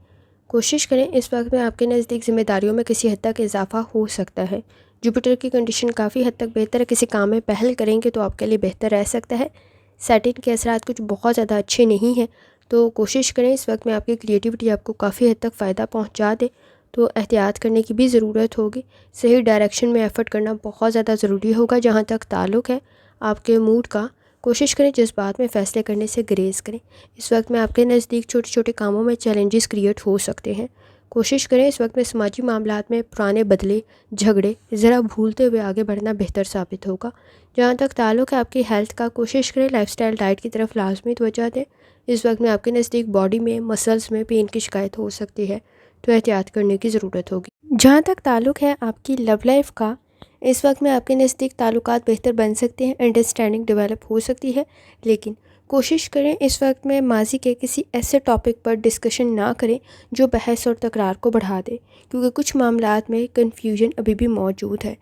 کوشش کریں اس وقت میں آپ کے نزدیک ذمہ داریوں میں کسی حد تک اضافہ ہو سکتا ہے۔ جوپیٹر کی کنڈیشن کافی حد تک بہتر ہے، کسی کام میں پہل کریں گے تو آپ کے لیے بہتر رہ سکتا ہے۔ سیٹرن کے اثرات کچھ بہت زیادہ اچھے نہیں ہیں، تو کوشش کریں اس وقت میں آپ کی کریٹیوٹی آپ کو کافی حد تک فائدہ پہنچا دے، تو احتیاط کرنے کی بھی ضرورت ہوگی۔ صحیح ڈائریکشن میں ایفرٹ کرنا بہت زیادہ ضروری ہوگا۔ جہاں تک تعلق ہے آپ کے موڈ کا، کوشش کریں جس بات میں فیصلے کرنے سے گریز کریں۔ اس وقت میں آپ کے نزدیک چھوٹے چھوٹے کاموں میں چیلنجز کریٹ ہو سکتے ہیں، کوشش کریں اس وقت میں سماجی معاملات میں پرانے بدلے جھگڑے ذرا بھولتے ہوئے آگے بڑھنا بہتر ثابت ہوگا۔ جہاں تک تعلق ہے آپ کی ہیلتھ کا، کوشش کریں لائف سٹائل ڈائٹ کی طرف لازمی توجہ دیں۔ اس وقت میں آپ کے نزدیک باڈی میں مسلز میں پین کی شکایت ہو سکتی ہے، تو احتیاط کرنے کی ضرورت ہوگی۔ جہاں تک تعلق ہے آپ کی لو لائف کا، اس وقت میں آپ کے نزدیک تعلقات بہتر بن سکتے ہیں، انڈرسٹینڈنگ ڈیولپ ہو سکتی ہے، لیکن کوشش کریں اس وقت میں ماضی کے کسی ایسے ٹاپک پر ڈسکشن نہ کریں جو بحث اور تکرار کو بڑھا دے، کیونکہ کچھ معاملات میں کنفیوژن ابھی بھی موجود ہے،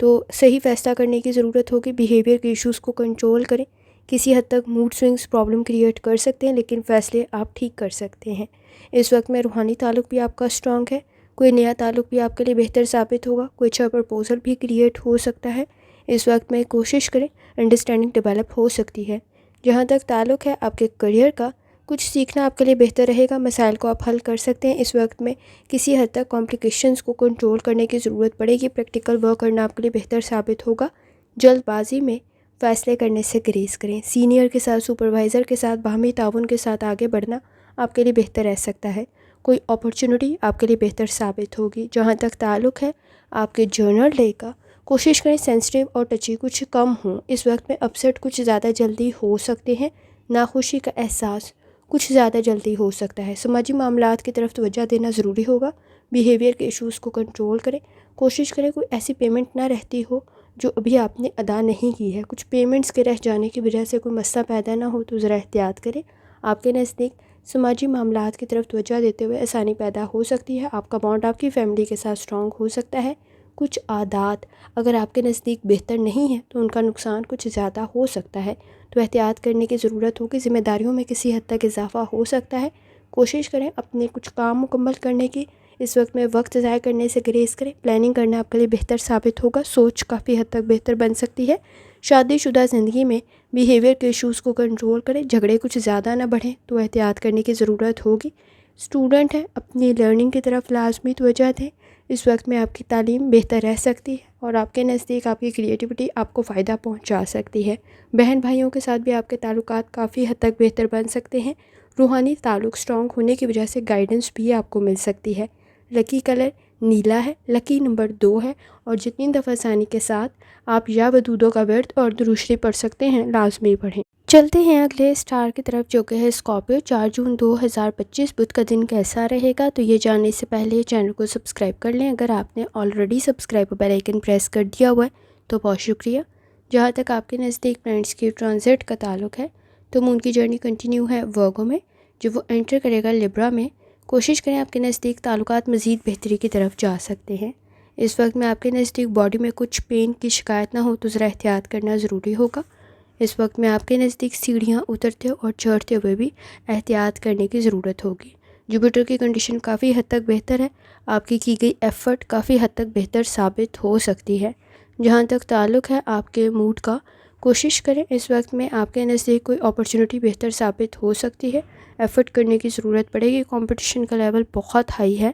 تو صحیح فیصلہ کرنے کی ضرورت ہوگی۔ بیہیویئر کے ایشوز کو کنٹرول کریں، کسی حد تک موڈ سوئنگز پرابلم کریٹ کر سکتے ہیں، لیکن فیصلے آپ ٹھیک کر سکتے ہیں۔ اس وقت میں روحانی تعلق بھی آپ کا اسٹرانگ ہے، کوئی نیا تعلق بھی آپ کے لیے بہتر ثابت ہوگا، کوئی اچھا پرپوزل بھی کریٹ ہو سکتا ہے۔ اس وقت میں کوشش کریں انڈرسٹینڈنگ ڈیولپ ہو سکتی ہے۔ جہاں تک تعلق ہے آپ کے کریئر کا، کچھ سیکھنا آپ کے لیے بہتر رہے گا، مسائل کو آپ حل کر سکتے ہیں۔ اس وقت میں کسی حد تک کمپلیکیشنز کو کنٹرول کرنے کی ضرورت پڑے گی، پریکٹیکل ورک کرنا آپ کے لیے بہتر ثابت ہوگا۔ جلد بازی میں فیصلے کرنے سے گریز کریں، سینئر کے ساتھ، سپروائزر کے ساتھ باہمی تعاون کے ساتھ آگے بڑھنا آپ کے لیے بہتر رہ سکتا ہے، کوئی اپرچونٹی آپ کے لیے بہتر ثابت ہوگی۔ جہاں تک تعلق ہے آپ کے جرنل ڈے کا، کوشش کریں سینسٹیو اور ٹچی کچھ کم ہوں۔ اس وقت میں اپسیٹ کچھ زیادہ جلدی ہو سکتے ہیں، ناخوشی کا احساس کچھ زیادہ جلدی ہو سکتا ہے، سماجی معاملات کی طرف توجہ دینا ضروری ہوگا۔ بیہیویئر کے ایشوز کو کنٹرول کریں، کوشش کریں کوئی ایسی پیمنٹ نہ رہتی ہو جو ابھی آپ نے ادا نہیں کی ہے، کچھ پیمنٹس کے رہ جانے کی وجہ سے کوئی مسئلہ پیدا نہ ہو تو ذرا احتیاط کریں۔ آپ کے نزدیک سماجی معاملات کی طرف توجہ دیتے ہوئے آسانی پیدا ہو سکتی ہے، آپ کا بانڈ آپ کی فیملی کے ساتھ اسٹرانگ ہو سکتا ہے۔ کچھ عادات اگر آپ کے نزدیک بہتر نہیں ہیں تو ان کا نقصان کچھ زیادہ ہو سکتا ہے، تو احتیاط کرنے کی ضرورت ہوگی۔ ذمہ داریوں میں کسی حد تک اضافہ ہو سکتا ہے، کوشش کریں اپنے کچھ کام مکمل کرنے کی۔ اس وقت میں وقت ضائع کرنے سے گریز کریں، پلاننگ کرنا آپ کے لیے بہتر ثابت ہوگا، سوچ کافی حد تک بہتر بن سکتی ہے۔ شادی شدہ زندگی میں بیہیویئر کے ایشوز کو کنٹرول کریں، جھگڑے کچھ زیادہ نہ بڑھیں تو احتیاط کرنے کی ضرورت ہوگی۔ اسٹوڈنٹ ہیں اپنی لرننگ کی طرف لازمی توجہ دیں، اس وقت میں آپ کی تعلیم بہتر رہ سکتی ہے اور آپ کے نزدیک آپ کی کریٹیوٹی آپ کو فائدہ پہنچا سکتی ہے۔ بہن بھائیوں کے ساتھ بھی آپ کے تعلقات کافی حد تک بہتر بن سکتے ہیں، روحانی تعلق اسٹرانگ ہونے کی وجہ سے گائیڈنس بھی آپ کو مل سکتی ہے۔ لکی کلر نیلا ہے، لکی نمبر 2 ہے، اور جتنی دفعہ آسانی کے ساتھ آپ یا ودودوں کا ورد اور درود شریف پڑھ سکتے ہیں لازمی پڑھیں۔ چلتے ہیں اگلے اسٹار کی طرف جو کہ ہے اسکارپیو۔ 4 جون 2025 بدھ کا دن کیسا رہے گا، تو یہ جاننے سے پہلے چینل کو سبسکرائب کر لیں۔ اگر آپ نے already subscribe bell icon press کر دیا ہوا ہے تو بہت شکریہ۔ جہاں تک آپ کے نزدیک پلانٹس کی ٹرانزٹ کا تعلق ہے تو مون کی جرنی کنٹینیو ہے ورگو میں، جو وہ انٹر کرے گا لبرا میں۔ کوشش کریں آپ کے نزدیک تعلقات مزید بہتری کی طرف جا سکتے ہیں۔ اس وقت میں آپ کے نزدیک باڈی میں کچھ پین کی شکایت نہ ہو تو ذرا احتیاط کرنا ضروری ہوگا۔ اس وقت میں آپ کے نزدیک سیڑھیاں اترتے اور چڑھتے ہوئے بھی احتیاط کرنے کی ضرورت ہوگی۔ جوپیٹر کی کنڈیشن کافی حد تک بہتر ہے، آپ کی گئی ایفرٹ کافی حد تک بہتر ثابت ہو سکتی ہے۔ جہاں تک تعلق ہے آپ کے موڈ کا، کوشش کریں اس وقت میں آپ کے نزدیک کوئی اپرچونٹی بہتر ثابت ہو سکتی ہے، ایفرٹ کرنے کی ضرورت پڑے گی، کمپٹیشن کا لیول بہت ہائی ہے۔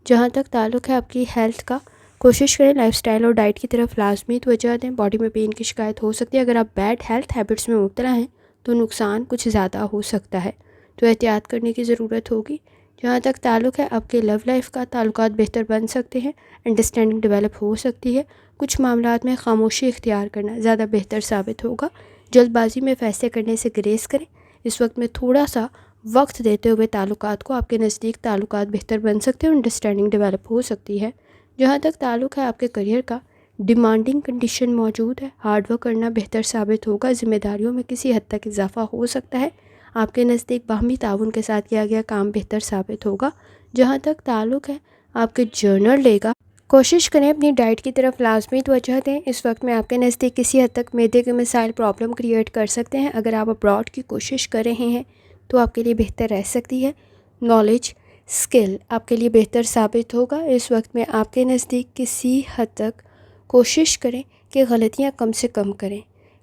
جہاں تک تعلق ہے آپ کی ہیلتھ کا، کوشش کریں لائف سٹائل اور ڈائٹ کی طرف لازمی توجہ دیں، باڈی میں پین کی شکایت ہو سکتی ہے۔ اگر آپ بیڈ ہیلتھ ہیبٹس میں مبتلا ہیں تو نقصان کچھ زیادہ ہو سکتا ہے، تو احتیاط کرنے کی ضرورت ہوگی۔ جہاں تک تعلق ہے آپ کے لو لائف کا، تعلقات بہتر بن سکتے ہیں، انڈرسٹینڈنگ ڈیولپ ہو سکتی ہے، کچھ معاملات میں خاموشی اختیار کرنا زیادہ بہتر ثابت ہوگا۔ جلد بازی میں فیصلے کرنے سے گریز کریں، اس وقت میں تھوڑا سا وقت دیتے ہوئے تعلقات کو، آپ کے نزدیک تعلقات بہتر بن سکتے ہیں، انڈرسٹینڈنگ ڈیولپ ہو سکتی ہے۔ جہاں تک تعلق ہے آپ کے کریئر کا، ڈیمانڈنگ کنڈیشن موجود ہے، ہارڈ ورک کرنا بہتر ثابت ہوگا، ذمہ داریوں میں کسی حد تک اضافہ ہو سکتا ہے، آپ کے نزدیک باہمی تعاون کے ساتھ کیا گیا کام بہتر ثابت ہوگا۔ جہاں تک تعلق ہے آپ کے جرنل ڈے کا، کوشش کریں اپنی ڈائٹ کی طرف لازمی توجہ دیں۔ اس وقت میں آپ کے نزدیک کسی حد تک معدے کے مسائل پرابلم کریٹ کر سکتے ہیں، اگر آپ ابراڈ کی کوشش کر رہے ہیں تو آپ کے لیے بہتر رہ سکتی ہے۔ نالج اسکل آپ کے لیے بہتر ثابت ہوگا۔ اس وقت میں آپ کے نزدیک کسی حد تک کوشش کریں کہ غلطیاں کم سے کم کریں۔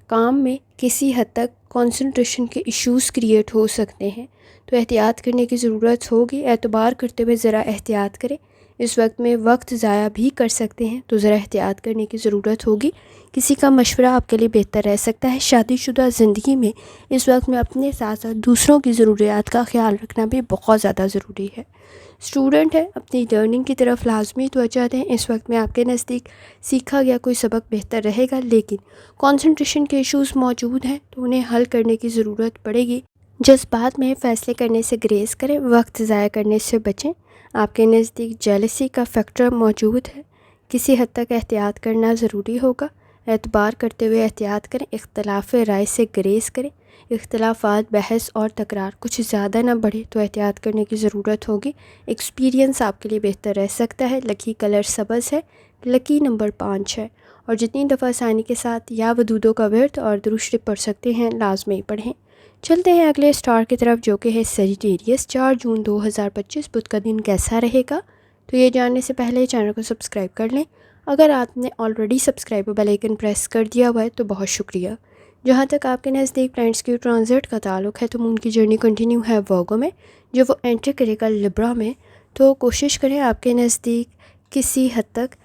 کام میں کسی حد تک کنسنٹریشن کے ایشوز کریٹ ہو سکتے ہیں، تو احتیاط کرنے کی ضرورت ہوگی۔ اعتبار کرتے ہوئے ذرا احتیاط کریں۔ اس وقت میں وقت ضائع بھی کر سکتے ہیں، تو ذرا احتیاط کرنے کی ضرورت ہوگی۔ کسی کا مشورہ آپ کے لیے بہتر رہ سکتا ہے۔ شادی شدہ زندگی میں اس وقت میں اپنے ساتھ ساتھ دوسروں کی ضروریات کا خیال رکھنا بھی بہت زیادہ ضروری ہے۔ اسٹوڈنٹ ہے، اپنی لرننگ کی طرف لازمی توجہ دیں۔ اس وقت میں آپ کے نزدیک سیکھا گیا کوئی سبق بہتر رہے گا، لیکن کنسنٹریشن کے ایشوز موجود ہیں تو انہیں حل کرنے کی ضرورت پڑے گی۔ جذبات میں فیصلے کرنے سے گریز کریں، وقت ضائع کرنے سے بچیں۔ آپ کے نزدیک جیلسی کا فیکٹر موجود ہے، کسی حد تک احتیاط کرنا ضروری ہوگا۔ اعتبار کرتے ہوئے احتیاط کریں، اختلاف رائے سے گریز کریں۔ اختلافات، بحث اور تکرار کچھ زیادہ نہ بڑھے تو احتیاط کرنے کی ضرورت ہوگی۔ ایکسپیرینس آپ کے لیے بہتر رہ سکتا ہے۔ لکی کلر سبز ہے، لکی نمبر 5 ہے، اور جتنی دفعہ آسانی کے ساتھ یا ودودوں کا ورد اور درود شریف پڑھ سکتے ہیں لازمی پڑھیں۔ چلتے ہیں اگلے اسٹار کی طرف، جو کہ ہے سیجیٹیریس۔ 4 جون 2025 بدھ کا دن کیسا رہے گا؟ تو یہ جاننے سے پہلے چینل کو سبسکرائب کر لیں۔ اگر آپ نے already subscribe bell icon press کر دیا ہوا ہے تو بہت شکریہ۔ جہاں تک آپ کے نزدیک پلانٹس کی ٹرانزٹ کا تعلق ہے تو مون کی جرنی کنٹینیو ہے ورگو میں، جو وہ انٹر کرے گا لبرا میں، تو کوشش کریں آپ کے نزدیک کسی حد تک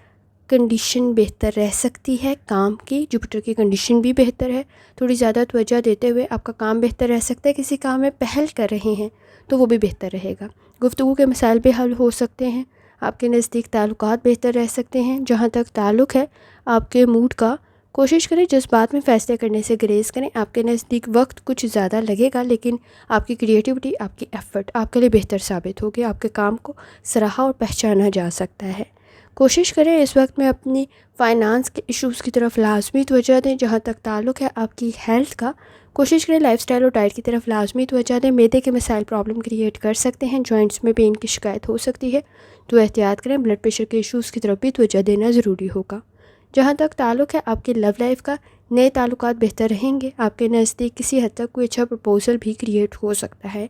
کنڈیشن بہتر رہ سکتی ہے کام کی۔ جوپیٹر کی کنڈیشن بھی بہتر ہے، تھوڑی زیادہ توجہ دیتے ہوئے آپ کا کام بہتر رہ سکتا ہے۔ کسی کام میں پہل کر رہے ہیں تو وہ بھی بہتر رہے گا۔ گفتگو کے مسائل بھی حل ہو سکتے ہیں۔ آپ کے نزدیک تعلقات بہتر رہ سکتے ہیں۔ جہاں تک تعلق ہے آپ کے موڈ کا، کوشش کریں جذبات میں فیصلے کرنے سے گریز کریں۔ آپ کے نزدیک وقت کچھ زیادہ لگے گا، لیکن آپ کی کریٹیوٹی، آپ کی ایفرٹ آپ کے لیے بہتر ثابت ہوگی۔ آپ کے کام کو سراہا اور پہچانا جا سکتا ہے۔ کوشش کریں اس وقت میں اپنی فائنانس کے ایشوز کی طرف لازمی توجہ دیں۔ جہاں تک تعلق ہے آپ کی ہیلتھ کا، کوشش کریں لائف سٹائل اور ڈائٹ کی طرف لازمی توجہ دیں۔ معدے کے مسائل پرابلم کریٹ کر سکتے ہیں، جوائنٹس میں پین کی شکایت ہو سکتی ہے تو احتیاط کریں۔ بلڈ پریشر کے ایشوز کی طرف بھی توجہ دینا ضروری ہوگا۔ جہاں تک تعلق ہے آپ کی لو لائف کا، نئے تعلقات بہتر رہیں گے۔ آپ کے نزدیک کسی حد تک کوئی اچھا پرپوزل بھی کریٹ ہو سکتا ہے۔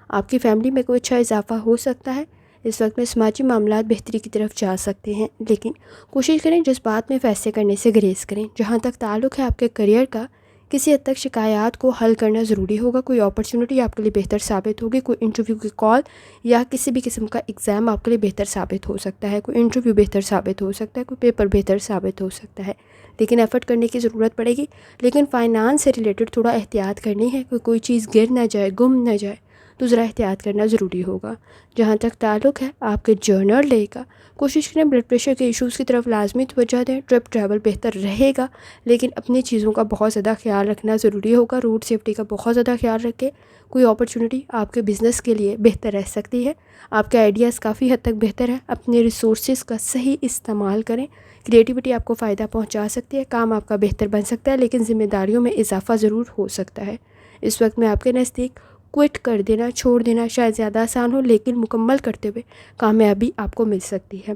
آپ کی فیملی میں کوئی اچھا اضافہ ہو سکتا ہے۔ اس وقت میں سماجی معاملات بہتری کی طرف جا سکتے ہیں، لیکن کوشش کریں جذبات میں فیصلے کرنے سے گریز کریں۔ جہاں تک تعلق ہے آپ کے کریئر کا، کسی حد تک شکایات کو حل کرنا ضروری ہوگا۔ کوئی اپرچونٹی آپ کے لیے بہتر ثابت ہوگی، کوئی انٹرویو کی کال یا کسی بھی قسم کا ایگزام آپ کے لیے بہتر ثابت ہو سکتا ہے۔ کوئی انٹرویو بہتر ثابت ہو سکتا ہے، کوئی پیپر بہتر ثابت ہو سکتا ہے، لیکن ایفرٹ کرنے کی ضرورت پڑے گی۔ لیکن فائنانس سے ریلیٹڈ تھوڑا احتیاط کرنی ہے کہ کوئی چیز گر نہ جائے، گم نہ جائے، تو ذرا احتیاط کرنا ضروری ہوگا۔ جہاں تک تعلق ہے آپ کے جرنل ڈے کا، کوشش کریں بلڈ پریشر کے ایشوز کی طرف لازمی توجہ دیں۔ ٹریول بہتر رہے گا، لیکن اپنی چیزوں کا بہت زیادہ خیال رکھنا ضروری ہوگا۔ روڈ سیفٹی کا بہت زیادہ خیال رکھیں۔ کوئی اپرچونٹی آپ کے بزنس کے لیے بہتر رہ سکتی ہے۔ آپ کے آئیڈیاز کافی حد تک بہتر ہے۔ اپنے ریسورسز کا صحیح استعمال کریں۔ کریٹیوٹی آپ کو فائدہ پہنچا سکتی ہے، کام آپ کا بہتر بن سکتا ہے، لیکن ذمہ داریوں میں اضافہ ضرور ہو سکتا ہے۔ اس وقت میں آپ کے نزدیک کوئٹ کر دینا، چھوڑ دینا شاید زیادہ آسان ہو، لیکن مکمل کرتے ہوئے کامیابی آپ کو مل سکتی ہے۔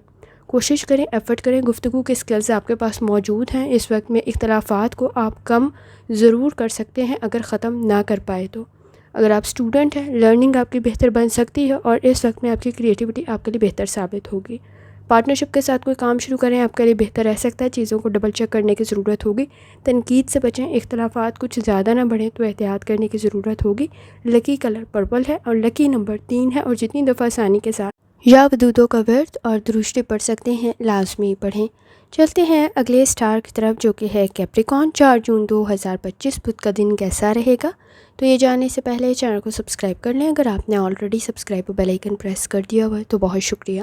کوشش کریں، ایفرٹ کریں۔ گفتگو کے اسکلز آپ کے پاس موجود ہیں۔ اس وقت میں اختلافات کو آپ کم ضرور کر سکتے ہیں اگر ختم نہ کر پائے تو۔ اگر آپ اسٹوڈنٹ ہیں، لرننگ آپ کی بہتر بن سکتی ہے، اور اس وقت میں آپ کی کریٹیوٹی آپ کے لیے بہتر ثابت ہوگی۔ پارٹنرشپ کے ساتھ کوئی کام شروع کریں، آپ کے لیے بہتر رہ سکتا ہے۔ چیزوں کو ڈبل چیک کرنے کی ضرورت ہوگی۔ تنقید سے بچیں، اختلافات کچھ زیادہ نہ بڑھیں تو احتیاط کرنے کی ضرورت ہوگی۔ لکی کلر پرپل ہے اور لکی نمبر 3 ہے، اور جتنی دفعہ آسانی کے ساتھ یا ودودوں کا ورد اور درود شریف پڑھ سکتے ہیں لازمی پڑھیں۔ چلتے ہیں اگلے اسٹار کی طرف، جو کہ ہے کیپریکون۔ 4 جون 2025 بدھ کا دن کیسا رہے گا؟ تو یہ جاننے سے پہلے چینل کو سبسکرائب کر لیں۔ اگر آپ نے already subscribe bell icon press کر دیا ہوا ہے تو بہت شکریہ۔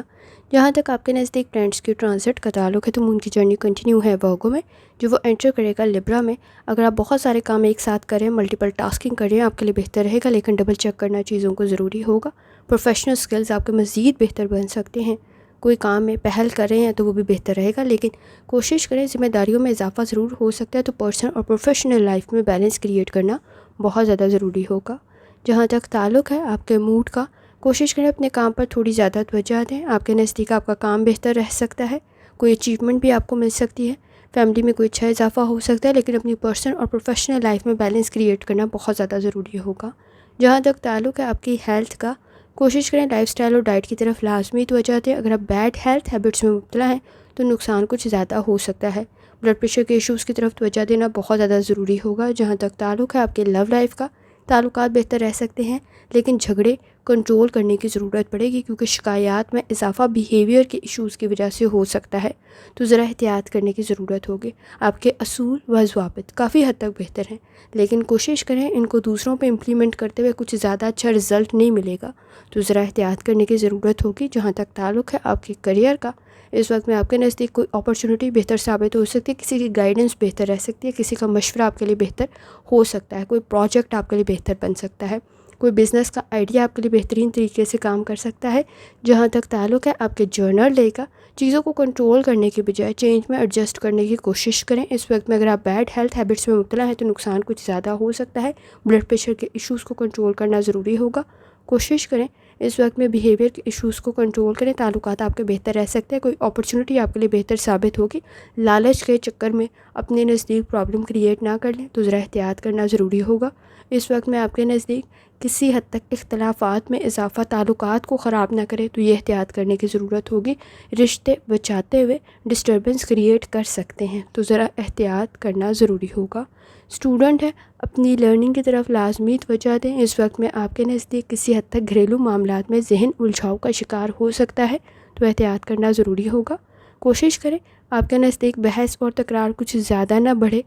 جہاں تک آپ کے نزدیک پلانٹس کی ٹرانزٹ کا تعلق ہے تو مون کی جرنی کنٹینیو ہے ورگو میں، جو وہ انٹر کرے گا لبرا میں۔ اگر آپ بہت سارے کام ایک ساتھ کریں، ملٹیپل ٹاسکنگ کریں، آپ کے لیے بہتر رہے گا، لیکن ڈبل چیک کرنا چیزوں کو ضروری ہوگا۔ پروفیشنل سکلز آپ کے مزید بہتر بن سکتے ہیں۔ کوئی کام میں پہل کر رہے ہیں تو وہ بھی بہتر رہے گا، لیکن کوشش کریں، ذمہ داریوں میں اضافہ ضرور ہو سکتا ہے، تو پرسنل اور پروفیشنل لائف میں بیلنس کریٹ کرنا بہت زیادہ ضروری ہوگا۔ جہاں تک تعلق ہے آپ کے موڈ کا، کوشش کریں اپنے کام پر تھوڑی زیادہ توجہ دیں۔ آپ کے نزدیک آپ کا کام بہتر رہ سکتا ہے، کوئی اچیومنٹ بھی آپ کو مل سکتی ہے، فیملی میں کوئی اچھا اضافہ ہو سکتا ہے، لیکن اپنی پرسنل اور پروفیشنل لائف میں بیلنس کریٹ کرنا بہت زیادہ ضروری ہوگا۔ جہاں تک تعلق ہے آپ کی ہیلتھ کا، کوشش کریں لائف سٹائل اور ڈائٹ کی طرف لازمی توجہ دیں۔ اگر آپ بیڈ ہیلتھ ہیبٹس میں مبتلا ہیں تو نقصان کچھ زیادہ ہو سکتا ہے۔ بلڈ پریشر کے ایشوز کی طرف توجہ دینا بہت زیادہ ضروری ہوگا۔ جہاں تک تعلق ہے آپ کے لو لائف کا، تعلقات بہتر رہ سکتے ہیں، لیکن جھگڑے کنٹرول کرنے کی ضرورت پڑے گی کیونکہ شکایات میں اضافہ بیہیویئر کے ایشوز کی وجہ سے ہو سکتا ہے، تو ذرا احتیاط کرنے کی ضرورت ہوگی۔ آپ کے اصول و ضوابط کافی حد تک بہتر ہیں، لیکن کوشش کریں ان کو دوسروں پہ امپلیمنٹ کرتے ہوئے کچھ زیادہ اچھا رزلٹ نہیں ملے گا، تو ذرا احتیاط کرنے کی ضرورت ہوگی۔ جہاں تک تعلق ہے آپ کے کریئر کا، اس وقت میں آپ کے نزدیک کوئی اپرچونٹی بہتر ثابت ہو سکتی ہے، کسی کی گائیڈنس بہتر رہ سکتی ہے، کسی کا مشورہ آپ کے لیے بہتر ہو سکتا ہے، کوئی پروجیکٹ آپ کے لیے بہتر بن سکتا ہے، کوئی بزنس کا آئیڈیا آپ کے لیے بہترین طریقے سے کام کر سکتا ہے۔ جہاں تک تعلق ہے آپ کے جرنل ڈے کا، چیزوں کو کنٹرول کرنے کے بجائے چینج میں ایڈجسٹ کرنے کی کوشش کریں۔ اس وقت میں اگر آپ بیڈ ہیلتھ ہیبٹس میں مبتلا ہیں تو نقصان کچھ زیادہ ہو سکتا ہے، بلڈ پریشر کے ایشوز کو کنٹرول کرنا ضروری ہوگا۔ کوشش کریں اس وقت میں بیہیویئر کے ایشوز کو کنٹرول کریں، تعلقات آپ کے بہتر رہ سکتے ہیں، کوئی اپرچونٹی آپ کے لیے بہتر ثابت ہوگی۔ لالچ کے چکر میں اپنے نزدیک پرابلم کریٹ نہ کر لیں، تو ذرا احتیاط کرنا ضروری ہوگا۔ اس وقت میں آپ کے نزدیک کسی حد تک اختلافات میں اضافہ تعلقات کو خراب نہ کرے، تو یہ احتیاط کرنے کی ضرورت ہوگی۔ رشتے بچاتے ہوئے ڈسٹربنس کریٹ کر سکتے ہیں، تو ذرا احتیاط کرنا ضروری ہوگا۔ اسٹوڈنٹ ہے اپنی لرننگ کی طرف لازمی توجہ دیں۔ اس وقت میں آپ کے نزدیک کسی حد تک گھریلو معاملات میں ذہن الجھاؤ کا شکار ہو سکتا ہے، تو احتیاط کرنا ضروری ہوگا۔ کوشش کریں آپ کے نزدیک بحث اور تکرار کچھ زیادہ نہ بڑھے،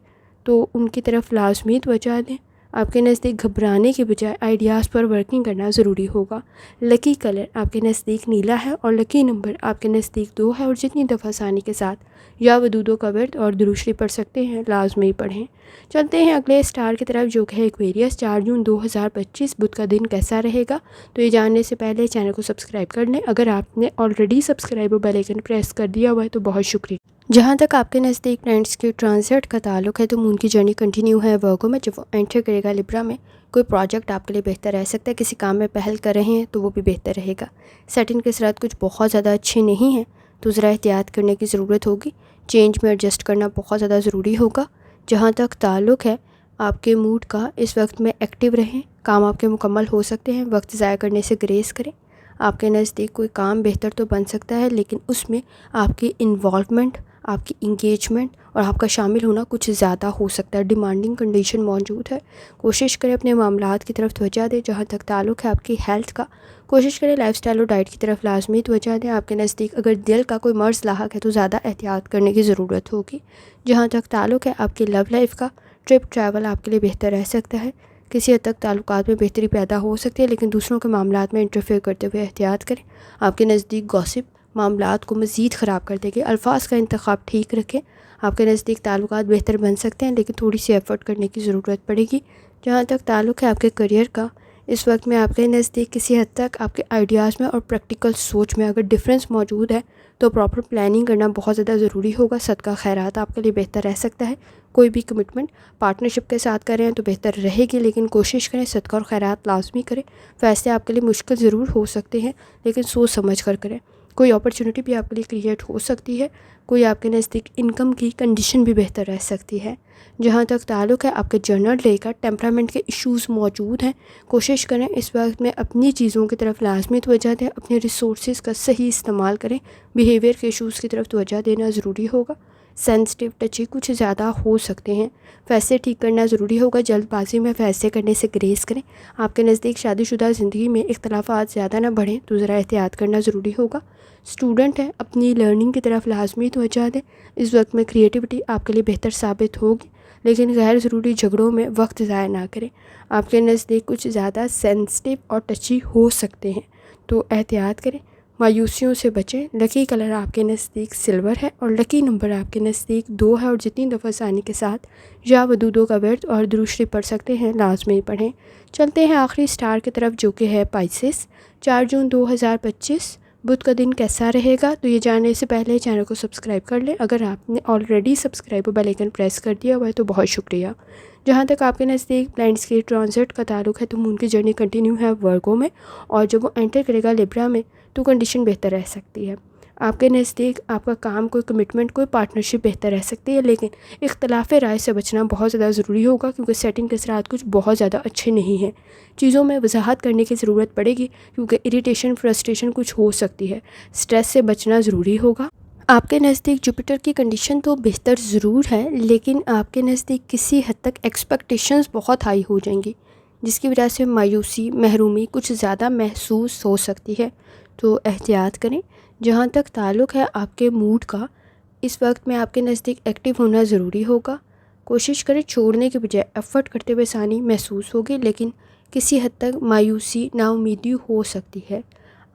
تو ان کی طرف لازمی توجہ دیں۔ آپ کے نزدیک گھبرانے کے بجائے آئیڈیاز پر ورکنگ کرنا ضروری ہوگا۔ لکی کلر آپ کے نزدیک نیلا ہے اور لکی نمبر آپ کے نزدیک 2 ہے، اور جتنی دفعہ آسانی کے ساتھ یا ودودوں کا ورد اور دروشری پڑھ سکتے ہیں لازمی پڑھیں۔ چلتے ہیں اگلے اسٹار کی طرف جو کہ ہے ایکویریس۔ 4 جون 2025 بدھ کا دن کیسا رہے گا؟ تو یہ جاننے سے پہلے چینل کو سبسکرائب کر لیں۔ اگر آپ نے آلریڈی سبسکرائب اور بیل آئیکن پریس کر دیا ہوا ہے تو بہت شکریہ۔ جہاں تک آپ کے نزدیک پلانٹس کے ٹرانزٹ کا تعلق ہے تو مون کی جرنی کنٹینیو ہے ورگو میں، جب وہ انٹر کرے گا لبرا میں، کوئی پروجیکٹ آپ کے لیے بہتر رہ سکتا ہے، کسی کام میں پہل کر رہے ہیں تو وہ بھی بہتر رہے گا۔ سیٹنگ کے اثرات کچھ بہت زیادہ اچھے نہیں ہیں، تو ذرا احتیاط کرنے کی ضرورت ہوگی، چینج میں ایڈجسٹ کرنا بہت زیادہ ضروری ہوگا۔ جہاں تک تعلق ہے آپ کے موڈ کا، اس وقت میں ایکٹیو رہیں، کام آپ کے مکمل ہو سکتے ہیں، وقت ضائع کرنے سے گریز کریں۔ آپ کے نزدیک کوئی کام بہتر تو بن سکتا ہے، لیکن اس میں آپ کی انوالومنٹ، آپ کی انگیجمنٹ اور آپ کا شامل ہونا کچھ زیادہ ہو سکتا ہے، ڈیمانڈنگ کنڈیشن موجود ہے۔ کوشش کریں اپنے معاملات کی طرف توجہ دیں۔ جہاں تک تعلق ہے آپ کی ہیلتھ کا، کوشش کریں لائف سٹائل اور ڈائٹ کی طرف لازمی توجہ دیں۔ آپ کے نزدیک اگر دل کا کوئی مرض لاحق ہے تو زیادہ احتیاط کرنے کی ضرورت ہوگی۔ جہاں تک تعلق ہے آپ کی لو لائف کا، ٹرپ ٹریول آپ کے لیے بہتر رہ سکتا ہے، کسی حد تک تعلقات میں بہتری پیدا ہو سکتی ہے، لیکن دوسروں کے معاملات میں انٹرفیئر کرتے ہوئے احتیاط کریں۔ آپ کے نزدیک گوسپ معاملات کو مزید خراب کر دے گی، الفاظ کا انتخاب ٹھیک رکھیں۔ آپ کے نزدیک تعلقات بہتر بن سکتے ہیں، لیکن تھوڑی سی ایفرٹ کرنے کی ضرورت پڑے گی۔ جہاں تک تعلق ہے آپ کے کریئر کا، اس وقت میں آپ کے نزدیک کسی حد تک آپ کے آئیڈیاز میں اور پریکٹیکل سوچ میں اگر ڈفرینس موجود ہے تو پراپر پلاننگ کرنا بہت زیادہ ضروری ہوگا۔ صدقہ خیرات آپ کے لیے بہتر رہ سکتا ہے۔ کوئی بھی کمٹمنٹ پارٹنرشپ کے ساتھ کریں تو بہتر رہے گی، لیکن کوشش کریں صدقہ اور خیرات لازمی کریں۔ فیصلے آپ کے لیے مشکل ضرور ہو سکتے ہیں، لیکن سوچ سمجھ کر کریں۔ کوئی اپرچونٹی بھی آپ کے لیے کریٹ ہو سکتی ہے، کوئی آپ کے نزدیک انکم کی کنڈیشن بھی بہتر رہ سکتی ہے۔ جہاں تک تعلق ہے آپ کے جرنل ڈے کا، ٹیمپرامنٹ کے ایشوز موجود ہیں، کوشش کریں اس وقت میں اپنی چیزوں کی طرف لازمی توجہ دیں، اپنے ریسورسز کا صحیح استعمال کریں، بیہیویئر کے ایشوز کی طرف توجہ دینا ضروری ہوگا۔ سینسٹیو ٹچی کچھ زیادہ ہو سکتے ہیں، فیصلے ٹھیک کرنا ضروری ہوگا، جلد بازی میں فیصلے کرنے سے گریز کریں۔ آپ کے نزدیک شادی شدہ زندگی میں اختلافات زیادہ نہ بڑھیں، تو ذرا احتیاط کرنا ضروری ہوگا۔ اسٹوڈنٹ ہے اپنی لرننگ کی طرف لازمی توجہ دیں۔ اس وقت میں کریٹیوٹی آپ کے لیے بہتر ثابت ہوگی، لیکن غیر ضروری جھگڑوں میں وقت ضائع نہ کریں۔ آپ کے نزدیک کچھ زیادہ سینسٹیو اور ٹچی ہو سکتے ہیں، تو احتیاط کریں، مایوسیوں سے بچیں۔ لکی کلر آپ کے نزدیک سلور ہے اور لکی نمبر آپ کے نزدیک 2 ہے، اور جتنی دفعہ آسانی کے ساتھ یا ودودوں کا ورد اور دروشری پڑھ سکتے ہیں لازمی پڑھیں۔ چلتے ہیں آخری اسٹار کی طرف جو کہ ہے پائسس۔ 4 جون 2025 بدھ کا دن کیسا رہے گا؟ تو یہ جاننے سے پہلے چینل کو سبسکرائب کر لیں۔ اگر آپ نے آلریڈی سبسکرائب اور بیل آئیکن پریس کر دیا ہوا ہے تو بہت شکریہ۔ جہاں تک آپ کے نزدیک پلانٹس کے ٹرانزٹ کا تعلق ہے تو مون کی جرنی کنٹینیو ہے ورگو میں، اور جب وہ انٹر کرے گا لبرا میں تو کنڈیشن بہتر رہ سکتی ہے۔ آپ کے نزدیک آپ کا کام، کوئی کمٹمنٹ، کوئی پارٹنرشپ بہتر رہ سکتی ہے، لیکن اختلاف رائے سے بچنا بہت زیادہ ضروری ہوگا، کیونکہ سیٹنگ کے اثرات کچھ بہت زیادہ اچھے نہیں ہیں۔ چیزوں میں وضاحت کرنے کی ضرورت پڑے گی، کیونکہ اریٹیشن، فرسٹریشن کچھ ہو سکتی ہے۔ سٹریس سے بچنا ضروری ہوگا۔ آپ کے نزدیک جوپیٹر کی کنڈیشن تو بہتر ضرور ہے، لیکن آپ کے نزدیک کسی حد تک ایکسپیکٹیشنز بہت ہائی ہو جائیں گی، جس کی وجہ سے مایوسی، محرومی کچھ زیادہ محسوس ہو سکتی ہے۔ تو احتیاط کریں۔ جہاں تک تعلق ہے آپ کے موڈ کا، اس وقت میں آپ کے نزدیک ایکٹیو ہونا ضروری ہوگا۔ کوشش کریں چھوڑنے کے بجائے ایفرٹ کرتے ہوئے آسانی محسوس ہوگی، لیکن کسی حد تک مایوسی، نا امیدی ہو سکتی ہے۔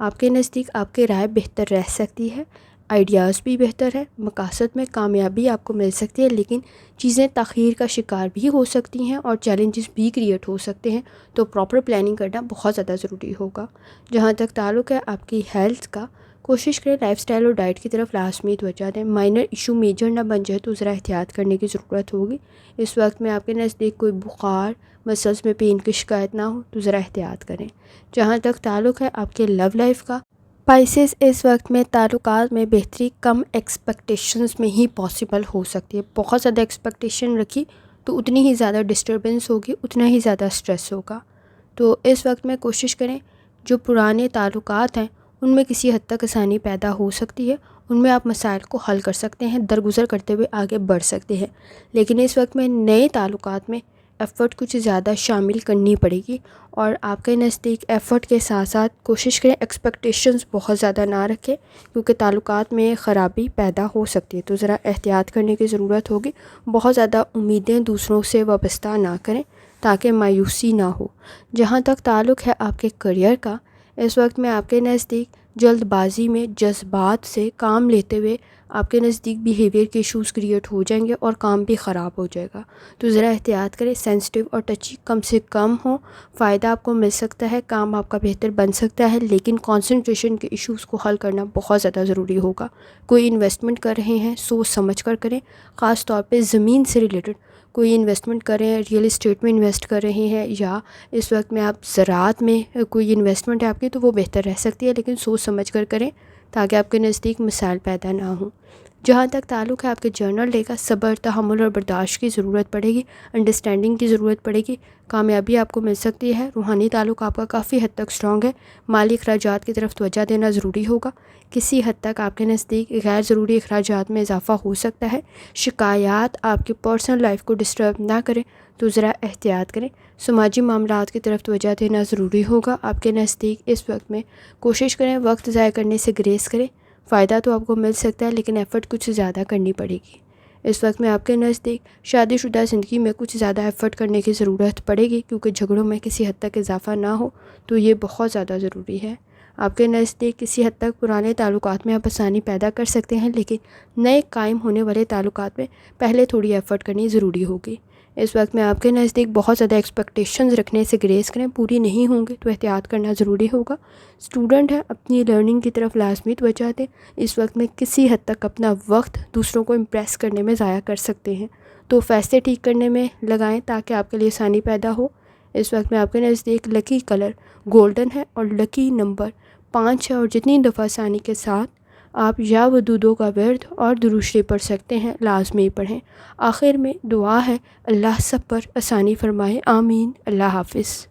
آپ کے نزدیک آپ کی رائے بہتر رہ سکتی ہے، آئیڈیاز بھی بہتر ہے، مقاصد میں کامیابی آپ کو مل سکتی ہے، لیکن چیزیں تاخیر کا شکار بھی ہو سکتی ہیں اور چیلنجز بھی کریٹ ہو سکتے ہیں، تو پراپر پلاننگ کرنا بہت زیادہ ضروری ہوگا۔ جہاں تک تعلق ہے آپ کی ہیلتھ کا، کوشش کریں لائف سٹائل اور ڈائٹ کی طرف لازمی توجہ دیں۔ مائنر ایشو میجر نہ بن جائے تو ذرا احتیاط کرنے کی ضرورت ہوگی۔ اس وقت میں آپ کے نزدیک کوئی بخار، مسلز میں پین کی شکایت نہ ہو تو ذرا احتیاط کریں۔ جہاں تک تعلق ہے آپ کے لو لائف کا، پائسز اس وقت میں تعلقات میں بہتری کم ایکسپیکٹیشنز میں ہی پاسبل ہو سکتی ہے۔ بہت زیادہ ایکسپیکٹیشن رکھی تو اتنی ہی زیادہ ڈسٹربنس ہوگی، اتنا ہی زیادہ سٹریس ہوگا۔ تو اس وقت میں کوشش کریں جو پرانے تعلقات ہیں ان میں کسی حد تک آسانی پیدا ہو سکتی ہے، ان میں آپ مسائل کو حل کر سکتے ہیں، درگزر کرتے ہوئے آگے بڑھ سکتے ہیں، لیکن اس وقت میں نئے تعلقات میں ایفرٹ کچھ زیادہ شامل کرنی پڑے گی، اور آپ کے نزدیک ایفرٹ کے ساتھ ساتھ کوشش کریں ایکسپیکٹیشنز بہت زیادہ نہ رکھیں، کیونکہ تعلقات میں خرابی پیدا ہو سکتی ہے، تو ذرا احتیاط کرنے کی ضرورت ہوگی۔ بہت زیادہ امیدیں دوسروں سے وابستہ نہ کریں تاکہ مایوسی نہ ہو۔ جہاں تک تعلق ہے آپ کے کریئر کا، اس وقت میں آپ کے نزدیک جلد بازی میں جذبات سے کام لیتے ہوئے آپ کے نزدیک بیہیویئر کے ایشوز کریٹ ہو جائیں گے اور کام بھی خراب ہو جائے گا، تو ذرا احتیاط کریں، سینسٹیو اور ٹچی کم سے کم ہوں۔ فائدہ آپ کو مل سکتا ہے، کام آپ کا بہتر بن سکتا ہے، لیکن کنسنٹریشن کے ایشوز کو حل کرنا بہت زیادہ ضروری ہوگا۔ کوئی انویسٹمنٹ کر رہے ہیں سوچ سمجھ کر کریں، خاص طور پہ زمین سے ریلیٹڈ کوئی انویسٹمنٹ کر رہے ہیں، ریئل اسٹیٹ میں انویسٹ کر رہے ہیں، یا اس وقت میں آپ زراعت میں کوئی انویسٹمنٹ ہے آپ کی، تو وہ بہتر رہ سکتی ہے، لیکن سوچ سمجھ کر کریں تاکہ آپ کے نزدیک مسائل پیدا نہ ہوں۔ جہاں تک تعلق ہے آپ کے جرنل ڈے کا، صبر، تحمل اور برداشت کی ضرورت پڑے گی، انڈرسٹینڈنگ کی ضرورت پڑے گی، کامیابی آپ کو مل سکتی ہے۔ روحانی تعلق آپ کا کافی حد تک سٹرونگ ہے، مالی اخراجات کی طرف توجہ دینا ضروری ہوگا، کسی حد تک آپ کے نزدیک غیر ضروری اخراجات میں اضافہ ہو سکتا ہے۔ شکایات آپ کی پرسنل لائف کو ڈسٹرب نہ کریں تو ذرا احتیاط کریں۔ سماجی معاملات کی طرف توجہ دینا ضروری ہوگا آپ کے نزدیک۔ اس وقت میں کوشش کریں وقت ضائع کرنے سے گریز کریں، فائدہ تو آپ کو مل سکتا ہے لیکن ایفرٹ کچھ زیادہ کرنی پڑے گی۔ اس وقت میں آپ کے نزدیک شادی شدہ زندگی میں کچھ زیادہ ایفرٹ کرنے کی ضرورت پڑے گی، کیونکہ جھگڑوں میں کسی حد تک اضافہ نہ ہو تو یہ بہت زیادہ ضروری ہے۔ آپ کے نزدیک کسی حد تک پرانے تعلقات میں آپ آسانی پیدا کر سکتے ہیں، لیکن نئے قائم ہونے والے تعلقات میں پہلے تھوڑی ایفرٹ کرنی ضروری ہوگی۔ اس وقت میں آپ کے نزدیک بہت زیادہ ایکسپیکٹیشنز رکھنے سے گریز کریں، پوری نہیں ہوں گے تو احتیاط کرنا ضروری ہوگا۔ اسٹوڈنٹ ہے اپنی لرننگ کی طرف لازمی توجہ دیں، اس وقت میں کسی حد تک اپنا وقت دوسروں کو امپریس کرنے میں ضائع کر سکتے ہیں، تو فیصلے ٹھیک کرنے میں لگائیں تاکہ آپ کے لیے آسانی پیدا ہو۔ اس وقت میں آپ کے نزدیک لکی کلر گولڈن ہے اور لکی نمبر 5 ہے، اور جتنی دفعہ آسانی کے ساتھ آپ یا ودودوں کا ورد اور درود شریف پڑھ سکتے ہیں لازمی پڑھیں۔ آخر میں دعا ہے اللہ سب پر آسانی فرمائے، آمین۔ اللہ حافظ۔